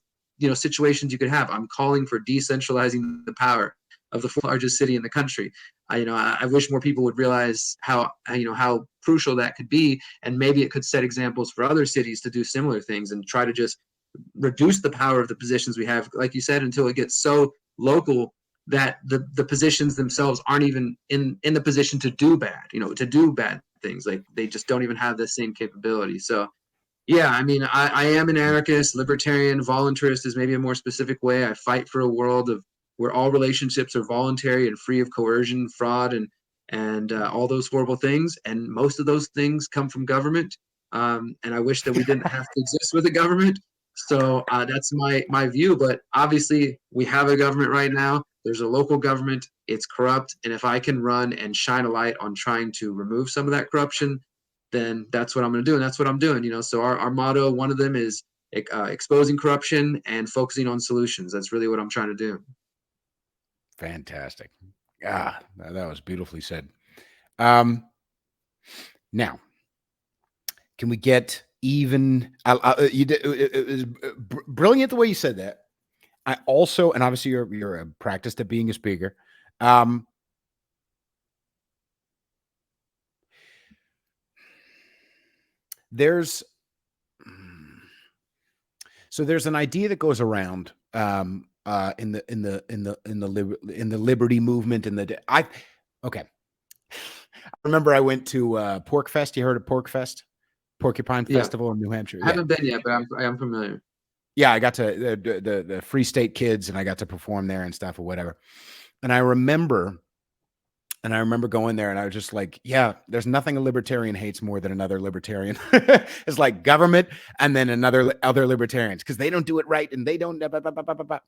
situations you could have. I'm calling for decentralizing the power of the fourth largest city in the country. I wish more people would realize how crucial that could be, and maybe it could set examples for other cities to do similar things and try to just reduce the power of the positions we have, like you said, until it gets so local that the positions themselves aren't even in the position to do bad things. Like they just don't even have the same capability. So yeah, I mean, I am an anarchist, libertarian, voluntarist is maybe a more specific way. I fight for a world of where all relationships are voluntary and free of coercion, fraud, and all those horrible things. And most of those things come from government. And I wish that we didn't have to exist with a government. So that's my view. But obviously, we have a government right now. There's a local government. It's corrupt. And if I can run and shine a light on trying to remove some of that corruption, then that's what I'm going to do. And that's what I'm doing. So our motto, one of them is exposing corruption and focusing on solutions. That's really what I'm trying to do. Fantastic. That was beautifully said. Now, can we get even? You did, it was brilliant the way you said that. I also, and obviously you're practiced at being a speaker. There's an idea that goes around in the liberty movement okay. I remember I went to Pork Fest. You heard of Pork Fest? Porcupine Festival in New Hampshire. I haven't been yet, but I'm familiar. Yeah, I got to the Free State Kids, and I got to perform there and stuff or whatever. And I remember going there, and I was just like, yeah, there's nothing a libertarian hates more than another libertarian. It's like government and then other libertarians, because they don't do it right and they don't. Blah, blah, blah, blah.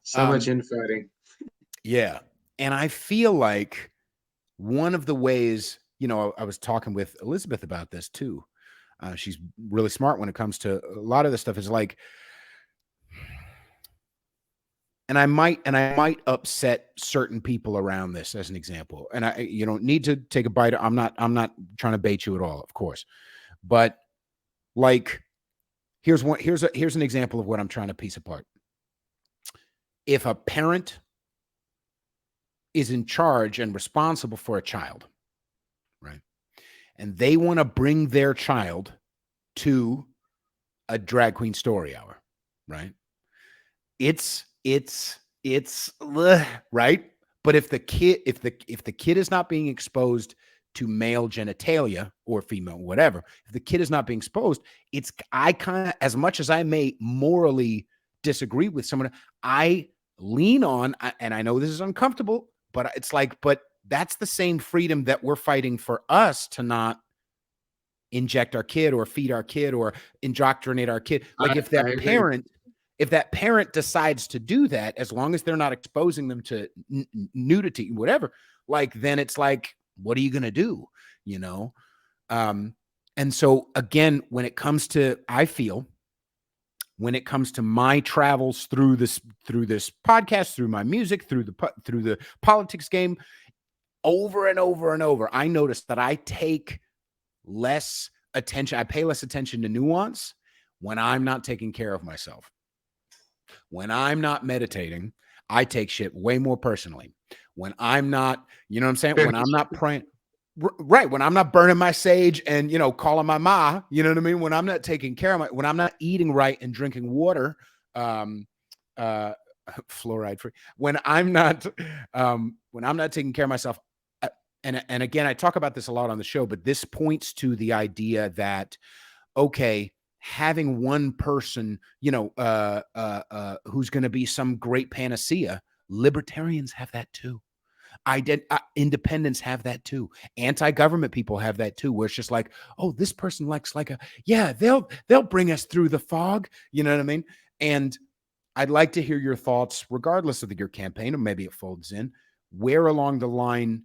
So much infighting. Yeah. And I feel like one of the ways, I was talking with Elizabeth about this too. She's really smart when it comes to a lot of this stuff, is like, and I might upset certain people around this as an example. And you don't need to take a bite. I'm not trying to bait you at all, of course. But like, here's an example of what I'm trying to piece apart. If a parent is in charge and responsible for a child, right? And they want to bring their child to a drag queen story hour, right? It's right. But if the kid is not being exposed to male genitalia or female, whatever, if the kid is not being exposed, I kind of, as much as I may morally disagree with someone, I lean on, and I know this is uncomfortable, but it's like, but that's the same freedom that we're fighting for us to not inject our kid or feed our kid or indoctrinate our kid. Like if that parent decides to do that, as long as they're not exposing them to nudity, whatever, like, then it's like, what are you going to do? And so again, when it comes to my travels through this podcast, through my music, through the politics game, over and over and over, I noticed that I take less attention. I pay less attention to nuance when I'm not taking care of myself. When I'm not meditating, I take shit way more personally. When I'm not, you know what I'm saying? When I'm not praying, right? When I'm not burning my sage and, calling my ma, you know what I mean? When I'm not taking care of when I'm not eating right and drinking water, fluoride free, when I'm not taking care of myself. And again, I talk about this a lot on the show, but this points to the idea that, okay, having one person, who's going to be some great panacea, libertarians have that too. Independents have that too. Anti-government people have that too, where it's just like, oh, this person likes like yeah, they'll bring us through the fog. You know what I mean? And I'd like to hear your thoughts, regardless of your campaign, or maybe it folds in. Where along the line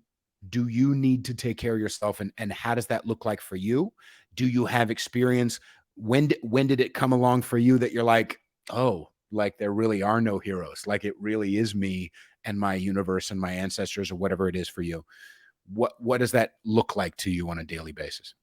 do you need to take care of yourself, and how does that look like for you? Do you have experience? When did it come along for you that you're like, oh, like there really are no heroes, like it really is me and my universe and my ancestors, or whatever it is for you? What does that look like to you on a daily basis?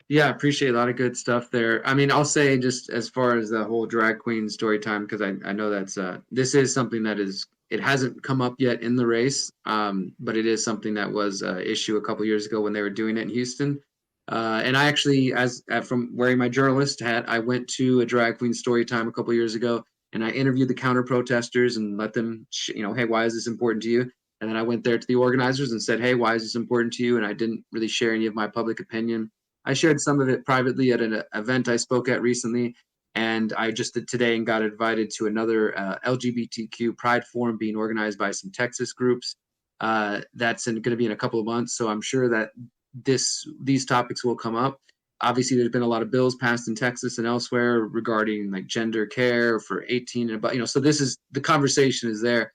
Yeah, I appreciate a lot of good stuff there. I mean, I'll say just as far as the whole drag queen story time, because I know that's this is something that is it hasn't come up yet in the race, but it is something that was an issue a couple years ago when they were doing it in Houston. And I actually, as from wearing my journalist hat, I went to a drag queen story time a couple years ago, and I interviewed the counter protesters and let them, hey, why is this important to you? And then I went there to the organizers and said, hey, why is this important to you? And I didn't really share any of my public opinion. I shared some of it privately at an event I spoke at recently, and I just did today and got invited to another LGBTQ Pride Forum being organized by some Texas groups. That's going to be in a couple of months, so I'm sure that these topics will come up. Obviously, there's been a lot of bills passed in Texas and elsewhere regarding like gender care for 18 and above. So this is the conversation is there.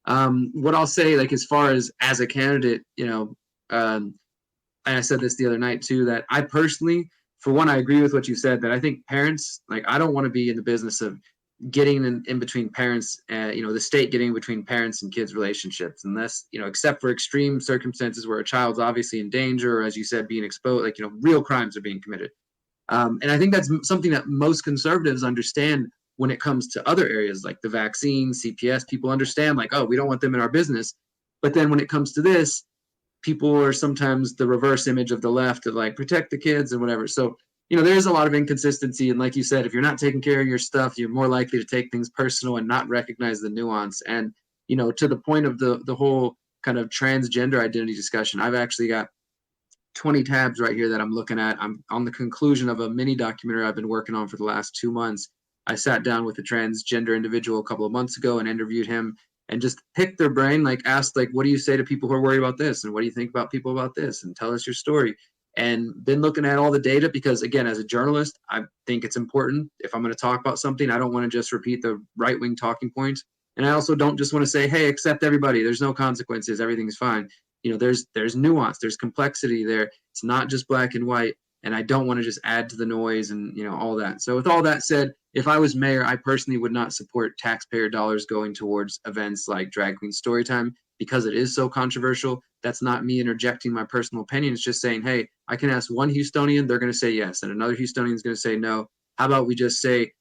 What I'll say, like as far as a candidate, um, and I said this the other night too, that I personally, for one, I agree with what you said, that I think parents, like, I don't want to be in the business of getting in between parents, the state getting between parents and kids' relationships, unless, except for extreme circumstances where a child's obviously in danger, or as you said, being exposed, like, real crimes are being committed. And I think that's something that most conservatives understand when it comes to other areas like the vaccine, CPS. People understand, like, oh, we don't want them in our business. But then when it comes to this, people are sometimes the reverse image of the left of like protect the kids and whatever. So, there's a lot of inconsistency. And like you said, if you're not taking care of your stuff, you're more likely to take things personal and not recognize the nuance. And, to the point of the whole kind of transgender identity discussion, I've actually got 20 tabs right here that I'm looking at. I'm on the conclusion of a mini documentary I've been working on for the last 2 months. I sat down with a transgender individual a couple of months ago and interviewed him and just picked their brain, like asked, like, what do you say to people who are worried about this? And what do you think about people about this? And tell us your story. And been looking at all the data because, again, as a journalist, I think it's important. If I'm going to talk about something, I don't want to just repeat the right wing talking points. And I also don't just want to say, hey, accept everybody. There's no consequences. Everything's fine. There's nuance, there's complexity there. It's not just black and white, and I don't want to just add to the noise and all that. So with all that said, if I was mayor, I personally would not support taxpayer dollars going towards events like Drag Queen Storytime because it is so controversial. That's not me interjecting my personal opinion. It's just saying, hey, I can ask one Houstonian, they're going to say yes, and another Houstonian is going to say no. How about we just say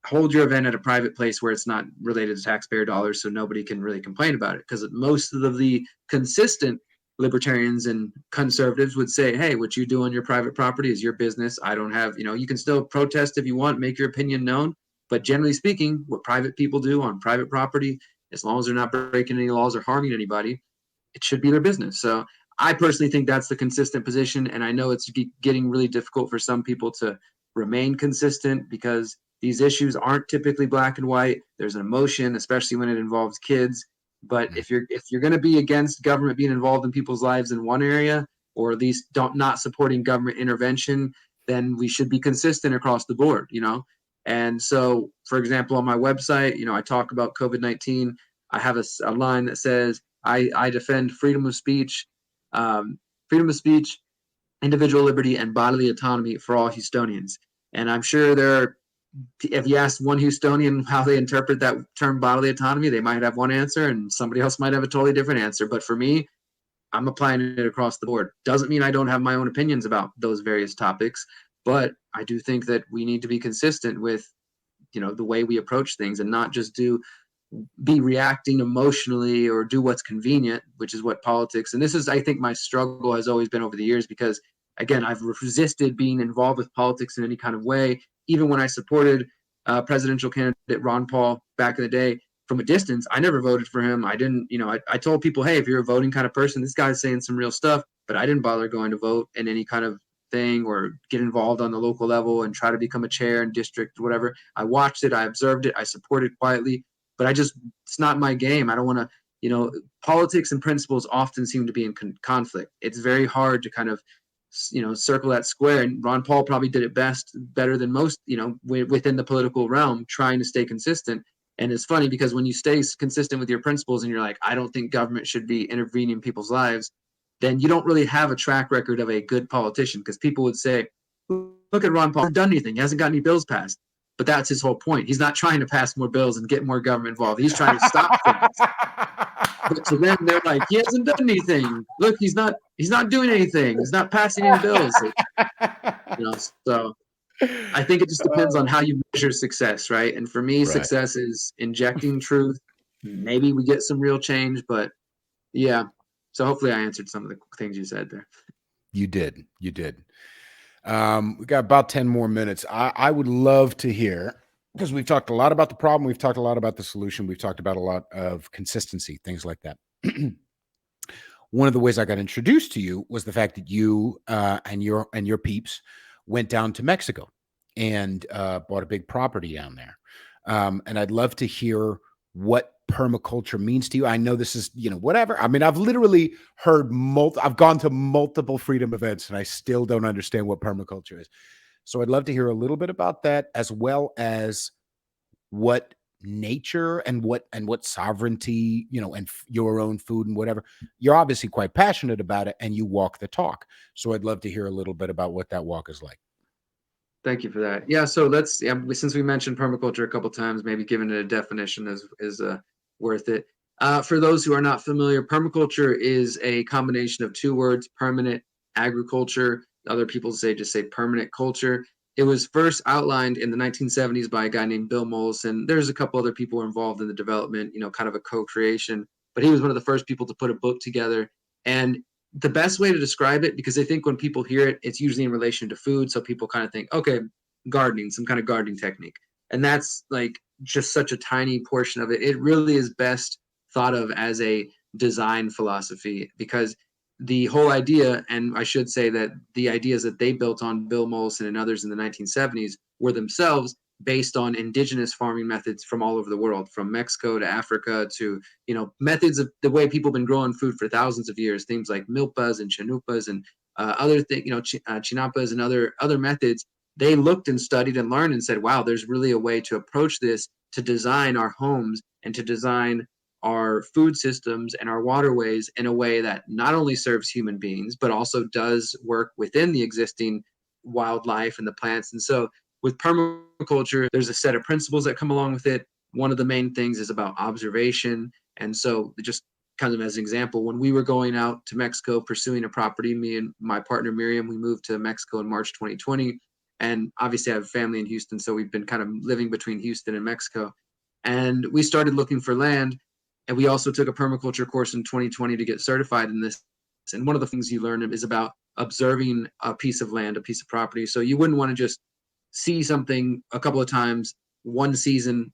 hold your event at a private place where it's not related to taxpayer dollars so nobody can really complain about it? Because most of the consistent libertarians and conservatives would say, hey, what you do on your private property is your business. I don't have, you can still protest if you want, make your opinion known, but generally speaking, what private people do on private property, as long as they're not breaking any laws or harming anybody, it should be their business. So I personally think that's the consistent position, and I know it's getting really difficult for some people to remain consistent because these issues aren't typically black and white. There's an emotion, especially when it involves kids. But if you're going to be against government being involved in people's lives in one area, or at least not supporting government intervention, then we should be consistent across the board. And so, for example, on my website, I talk about COVID-19. I have a line that says, I defend um, freedom of speech, individual liberty, and bodily autonomy for all Houstonians. And I'm sure if you ask one Houstonian how they interpret that term bodily autonomy, they might have one answer and somebody else might have a totally different answer. But for me, I'm applying it across the board. Doesn't mean I don't have my own opinions about those various topics, but I do think that we need to be consistent with, the way we approach things and not just be reacting emotionally or do what's convenient, which is what politics. And this is, I think, my struggle has always been over the years because, again, I've resisted being involved with politics in any kind of way. Even when I supported presidential candidate Ron Paul back in the day from a distance, I never voted for him. I didn't, I told people, hey, if you're a voting kind of person, this guy's saying some real stuff, but I didn't bother going to vote in any kind of thing or get involved on the local level and try to become a chair in district, whatever. I watched it, I observed it, I supported quietly, but it's not my game. I don't want to politics and principles often seem to be in conflict. It's very hard to kind of circle that square, and Ron Paul probably did it better than most, within the political realm, trying to stay consistent. And it's funny because when you stay consistent with your principles and you're like, I don't think government should be intervening in people's lives, then you don't really have a track record of a good politician, because people would say, look at Ron Paul, he hasn't done anything, he hasn't got any bills passed. But that's his whole point. He's not trying to pass more bills and get more government involved. He's trying to stop things. But to them, they're like, he hasn't done anything. Look, he's not doing anything. He's not passing any bills. So I think it just depends on how you measure success, right? And for me, Right. success is injecting truth. Maybe we get some real change, but yeah. So hopefully I answered some of the things you said there. You did. You did. We got about 10 more minutes. I would love to hear, because we've talked a lot about the problem. We've talked a lot about the solution. We've talked about a lot of consistency, things like that. One of the ways I got introduced to you was the fact that you and your peeps went down to Mexico and bought a big property down there. And I'd love to hear what permaculture means to you. I know this is, whatever. I mean, I've literally heard I've gone to multiple freedom events and I still don't understand what permaculture is. So I'd love to hear a little bit about that, as well as what nature and what sovereignty, and your own food and whatever. You're obviously quite passionate about it and you walk the talk. So I'd love to hear a little bit about what that walk is like. Thank you for that. Yeah, so since we mentioned permaculture a couple times, maybe giving it a definition is worth it. For those who are not familiar, permaculture is a combination of two words: permanent agriculture. Other people just say permanent culture. It was first outlined in the 1970s by a guy named Bill Mollison. There's a couple other people involved in the development, kind of a co-creation, but he was one of the first people to put a book together. And the best way to describe it, because I think when people hear it, it's usually in relation to food. So people kind of think, okay, gardening, some kind of gardening technique. And that's like just such a tiny portion of it. It really is best thought of as a design philosophy, because the whole idea, and I should say that the ideas that they built on, Bill Mollison and others in the 1970s, were themselves based on indigenous farming methods from all over the world, from Mexico to Africa to, methods of the way people have been growing food for thousands of years, things like milpas and chanupas and other things, chinapas and other methods. They looked and studied and learned and said, wow, there's really a way to approach this, to design our homes and to design our food systems and our waterways in a way that not only serves human beings, but also does work within the existing wildlife and the plants. And so with permaculture, there's a set of principles that come along with it. One of the main things is about observation. And so just kind of as an example, when we were going out to Mexico pursuing a property, me and my partner Miriam, we moved to Mexico in March 2020. And obviously I have family in Houston, so we've been kind of living between Houston and Mexico. And we started looking for land. And we also took a permaculture course in 2020 to get certified in this. And one of the things you learn is about observing a piece of land, a piece of property. So you wouldn't want to just see something a couple of times one season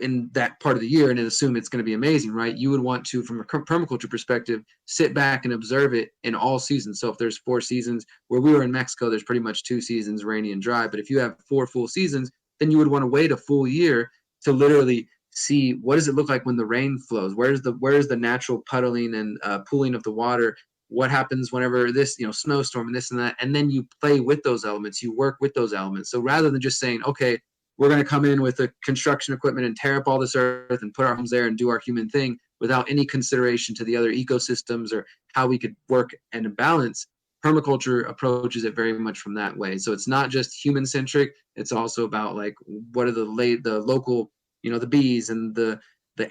in that part of the year and then assume it's going to be amazing, right? You would want to, from a permaculture perspective, sit back and observe it in all seasons. So if there's 4 seasons, where we were in Mexico, there's pretty much 2 seasons, rainy and dry. But if you have 4 full seasons, then you would want to wait a full year to literally see what does it look like when the rain flows. Where's the natural puddling and pooling of the water? What happens whenever this snowstorm and this and that? And then you play with those elements, you work with those elements. So rather than just saying, okay, we're going to come in with the construction equipment and tear up all this earth and put our homes there and do our human thing without any consideration to the other ecosystems or how we could work and balance, permaculture approaches it very much from that way. So it's not just human centric. It's also about like, what are the local, the bees and the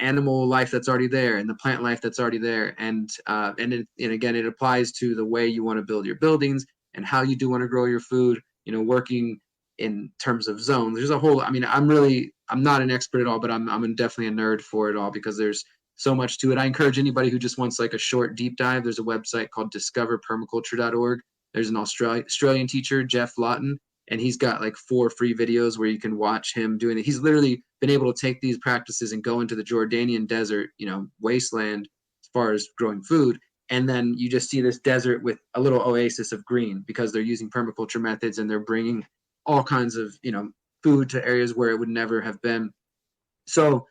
animal life that's already there and the plant life that's already there. And again, it applies to the way you want to build your buildings and how you do want to grow your food, working in terms of zones. There's a whole, I'm not an expert at all, but I'm definitely a nerd for it all because there's so much to it. I encourage anybody who just wants like a short deep dive. There's a website called discoverpermaculture.org. There's an Australian teacher, Jeff Lawton, and he's got like 4 free videos where you can watch him doing it. He's literally been able to take these practices and go into the Jordanian desert, wasteland as far as growing food. And then you just see this desert with a little oasis of green because they're using permaculture methods and they're bringing all kinds of, food to areas where it would never have been. So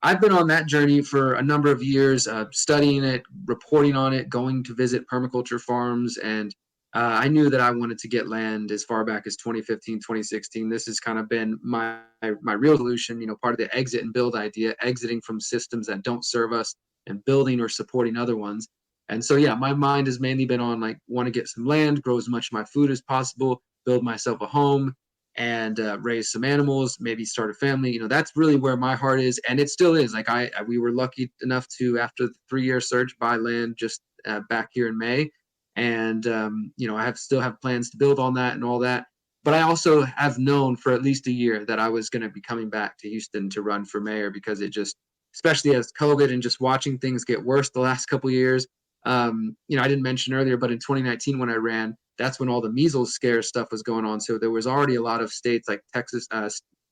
I've been on that journey for a number of years, studying it, reporting on it, going to visit permaculture farms. And I knew that I wanted to get land as far back as 2015, 2016. This has kind of been my real solution, part of the exit and build idea, exiting from systems that don't serve us and building or supporting other ones. And so, yeah, my mind has mainly been on like, want to get some land, grow as much of my food as possible, build myself a home, and raise some animals, maybe start a family. That's really where my heart is, and it still is. Like we were lucky enough to, after the 3-year search, buy land just back here in May, and I still have plans to build on that and all that. But I also have known for at least a year that I was going to be coming back to Houston to run for mayor, because it just, especially as COVID and just watching things get worse the last couple of years. I didn't mention earlier, but in 2019 when I ran, that's when all the measles scare stuff was going on. So there was already a lot of states like Texas,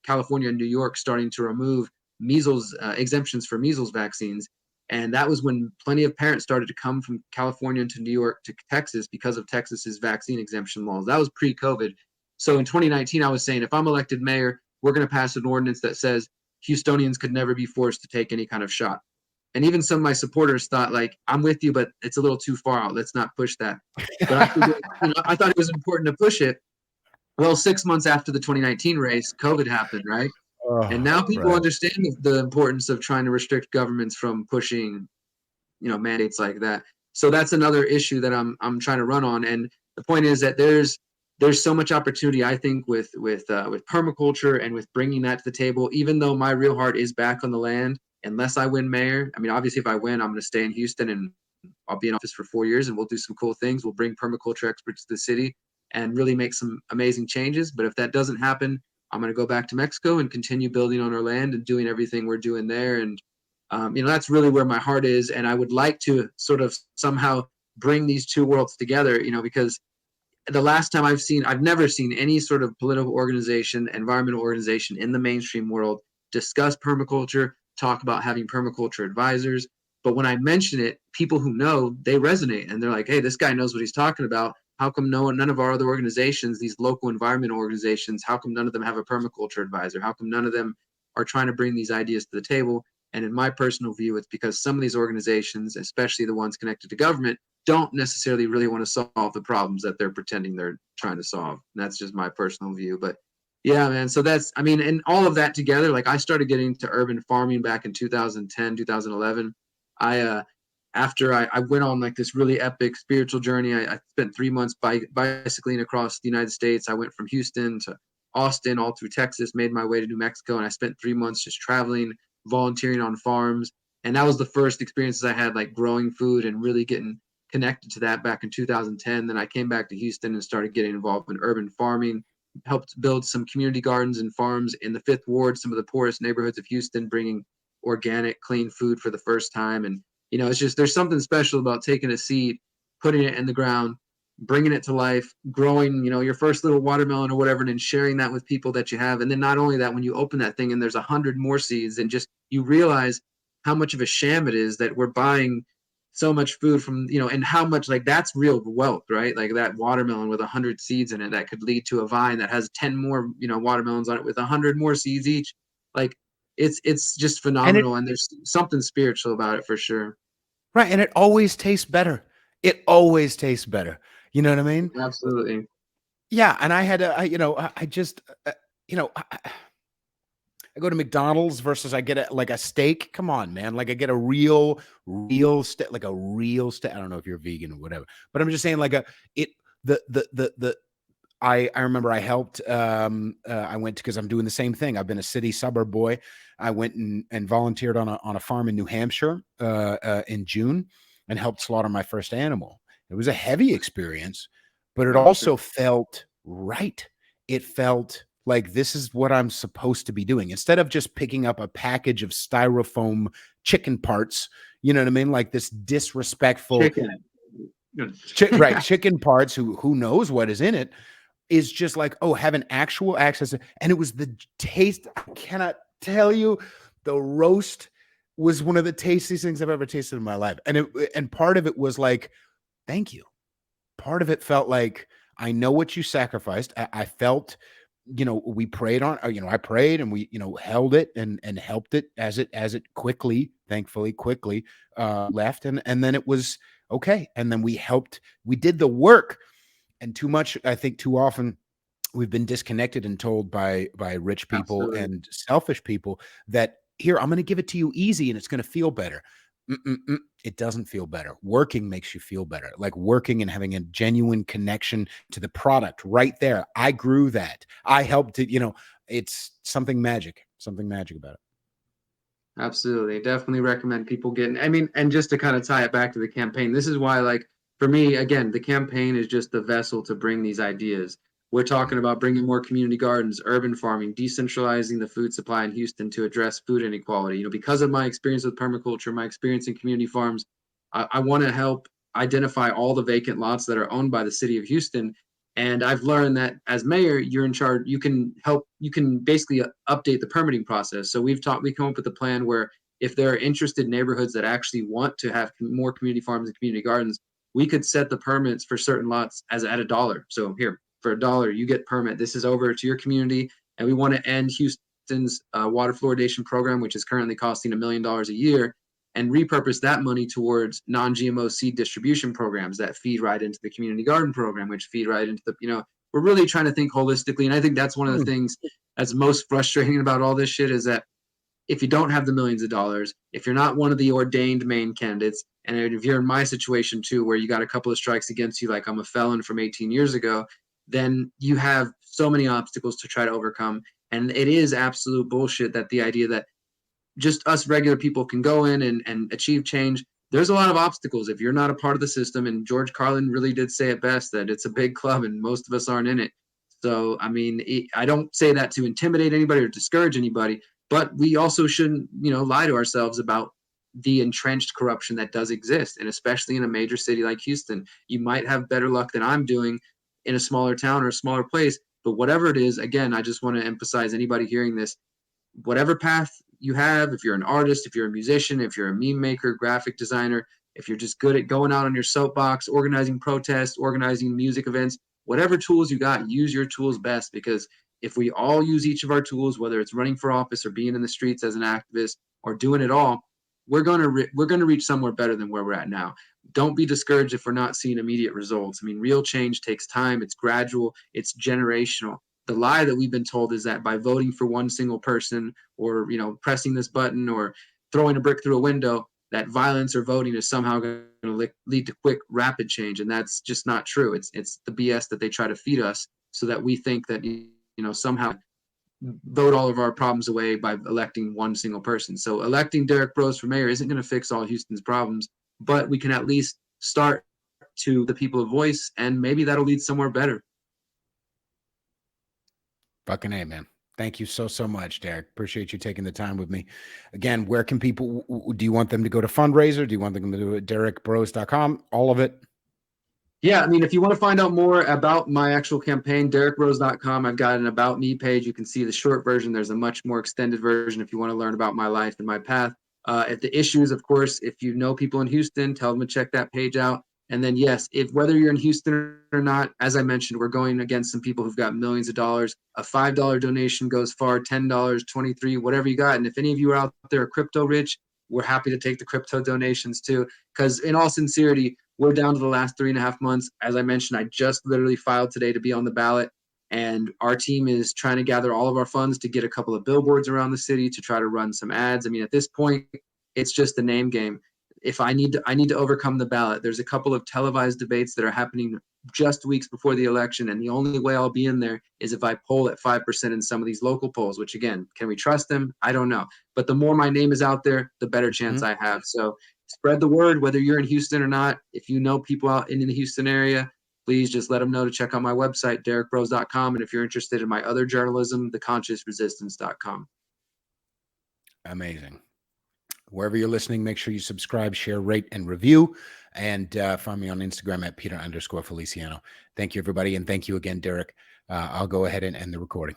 California, and New York starting to remove measles exemptions for measles vaccines. And that was when plenty of parents started to come from California into New York to Texas because of Texas's vaccine exemption laws. That was pre-COVID. So in 2019, I was saying, if I'm elected mayor, we're going to pass an ordinance that says Houstonians could never be forced to take any kind of shot. And even some of my supporters thought, like, I'm with you, but it's a little too far out. Let's not push that. But I figured, I thought it was important to push it. Well, 6 months after the 2019 race, COVID happened, right? And now people Right. understand the importance of trying to restrict governments from pushing, mandates like that. So that's another issue that I'm trying to run on. And the point is that there's so much opportunity, I think, with permaculture and with bringing that to the table. Even though my real heart is back on the land, unless I win mayor. I mean, obviously, if I win, I'm going to stay in Houston and I'll be in office for 4 years, and we'll do some cool things. We'll bring permaculture experts to the city and really make some amazing changes. But if that doesn't happen, I'm going to go back to Mexico and continue building on our land and doing everything we're doing there. And that's really where my heart is. And I would like to sort of somehow bring these two worlds together, because the last time I've never seen any sort of political organization, environmental organization in the mainstream world discuss permaculture, talk about having permaculture advisors. But when I mention it, people who know, they resonate and they're like, hey, this guy knows what he's talking about. How come none of our other organizations, these local environmental organizations, how come none of them have a permaculture advisor? How come none of them are trying to bring these ideas to the table? And in my personal view, it's because some of these organizations, especially the ones connected to government, don't necessarily really want to solve the problems that they're pretending they're trying to solve. And that's just my personal view. But yeah, man. So and all of that together, like I started getting into urban farming back in 2010, 2011. After I went on like this really epic spiritual journey. I spent 3 months bicycling across the United States. I went from Houston to Austin, all through Texas, made my way to New Mexico, and I spent 3 months just traveling, volunteering on farms. And that was the first experiences I had, like growing food and really getting connected to that back in 2010. Then I came back to Houston and started getting involved in urban farming, helped build some community gardens and farms in the Fifth Ward, some of the poorest neighborhoods of Houston, bringing organic, clean food for the first time. And it's just, there's something special about taking a seed, putting it in the ground, bringing it to life, growing, your first little watermelon or whatever, and then sharing that with people that you have. And then not only that, when you open that thing and there's 100 more seeds, and just you realize how much of a sham it is that we're buying so much food from, and how much, like, that's real wealth, right? Like that watermelon with 100 seeds in it that could lead to a vine that has 10 more, watermelons on it with 100 more seeds each. Like, it's just And it phenomenal, and there's something spiritual about it for sure. right, and it always tastes better. It always tastes better. You know what I mean? Absolutely. Yeah, and I had to, I just, I go to McDonald's versus I get like a steak. Come on, man. Like I get a real steak, like a real steak. I don't know if you're vegan or whatever, but I'm just saying like it, the, I remember I helped, I went because I'm doing the same thing. I've been a city suburb boy. I went and volunteered on a farm in New Hampshire, in June, and helped slaughter my first animal. It was a heavy experience, but it Gotcha. also felt right. It felt like this is what I'm supposed to be doing instead of just picking up a package of styrofoam chicken parts. You know what I mean? Like this disrespectful Chicken. right, chicken parts. Who knows what is in it? Is just like, oh, having actual access. And it was the taste. I cannot tell you, the roast was one of the tastiest things I've ever tasted in my life. And part of it was like, thank you. Part of it felt like, I know what you sacrificed. I felt we prayed on, I prayed, and we, held it and helped it as it quickly, thankfully, quickly left. And then it was okay. And then we did the work. And I think too often we've been disconnected and told by rich people Absolutely. and selfish people that, here, I'm going to give it to you easy and it's going to feel better. It doesn't feel better. Working makes you feel better. Like working and having a genuine connection to the product right there. I grew that. I helped it. It's something magic about it. Absolutely. Definitely recommend people getting, I mean, and just to kind of tie it back to the campaign, this is why, like, for me, again, the campaign is just the vessel to bring these ideas. We're talking about bringing more community gardens, urban farming, decentralizing the food supply in Houston to address food inequality. Because of my experience with permaculture, my experience in community farms, I want to help identify all the vacant lots that are owned by the city of Houston. And I've learned that as mayor, you're in charge. You can basically update the permitting process. So we come up with a plan where if there are interested neighborhoods that actually want to have more community farms and community gardens, we could set the permits for certain lots as at $1. So here, for $1, you get permit. This is over to your community. And we want to end Houston's water fluoridation program, which is currently costing $1 million a year, and repurpose that money towards non-GMO seed distribution programs that feed right into the community garden program, which feed right into we're really trying to think holistically. And I think that's one of the things that's most frustrating about all this shit is that if you don't have the millions of dollars, if you're not one of the ordained main candidates, and if you're in my situation too, where you got a couple of strikes against you, like I'm a felon from 18 years ago, then you have so many obstacles to try to overcome. And it is absolute bullshit that the idea that just us regular people can go in and achieve change. There's a lot of obstacles if you're not a part of the system. And George Carlin really did say it best, that it's a big club and most of us aren't in it. So, I mean, I don't say that to intimidate anybody or discourage anybody, but we also shouldn't, lie to ourselves about the entrenched corruption that does exist. And especially in a major city like Houston, you might have better luck than I'm doing in a smaller town or a smaller place. But whatever it is, again, I just want to emphasize, anybody hearing this, whatever path you have, if you're an artist, if you're a musician, if you're a meme maker, graphic designer, if you're just good at going out on your soapbox, organizing protests, organizing music events, whatever tools you got, use your tools best. Because if we all use each of our tools, whether it's running for office or being in the streets as an activist or doing it all, we're gonna reach somewhere better than where we're at now. Don't be discouraged if we're not seeing immediate results. I mean, real change takes time. It's gradual. It's generational. The lie that we've been told is that by voting for one single person, or pressing this button, or throwing a brick through a window, that violence or voting is somehow going to lead to quick, rapid change. And that's just not true. It's the BS that they try to feed us, so that we think that somehow vote all of our problems away by electing one single person. So electing Derrick Broze for mayor isn't going to fix all Houston's problems, but we can at least start to the people a voice, and maybe that'll lead somewhere better. Fucking A, man. Thank you so much, Derrick. Appreciate you taking the time with me. Again, where can people, do you want them to go to fundraiser? Do you want them to do it derrickbroze.com? All of it? Yeah, I mean, if you want to find out more about my actual campaign, derrickbroze.com, I've got an About Me page. You can see the short version. There's a much more extended version if you want to learn about my life and my path. If the issues, of course, if you know people in Houston, tell them to check that page out. And then, yes, if whether you're in Houston or not, as I mentioned, we're going against some people who've got millions of dollars. A $5 donation goes far, $10, 23, whatever you got. And if any of you are out there crypto rich, we're happy to take the crypto donations too. Because in all sincerity, we're down to the last 3.5 months. As I mentioned, I just literally filed today to be on the ballot. And our team is trying to gather all of our funds to get a couple of billboards around the city to try to run some ads. I mean, at this point, it's just a name game. If I need to overcome the ballot. There's a couple of televised debates that are happening just weeks before the election. And the only way I'll be in there is if I poll at 5% in some of these local polls, which again, can we trust them? I don't know. But the more my name is out there, the better chance I have. So spread the word, whether you're in Houston or not. If you know people out in the Houston area, please just let them know to check out my website, derrickbroze.com. And if you're interested in my other journalism, theconsciousresistance.com. Amazing. Wherever you're listening, make sure you subscribe, share, rate, and review. And find me on Instagram at Peter_Feliciano. Thank you, everybody. And thank you again, Derrick. I'll go ahead and end the recording.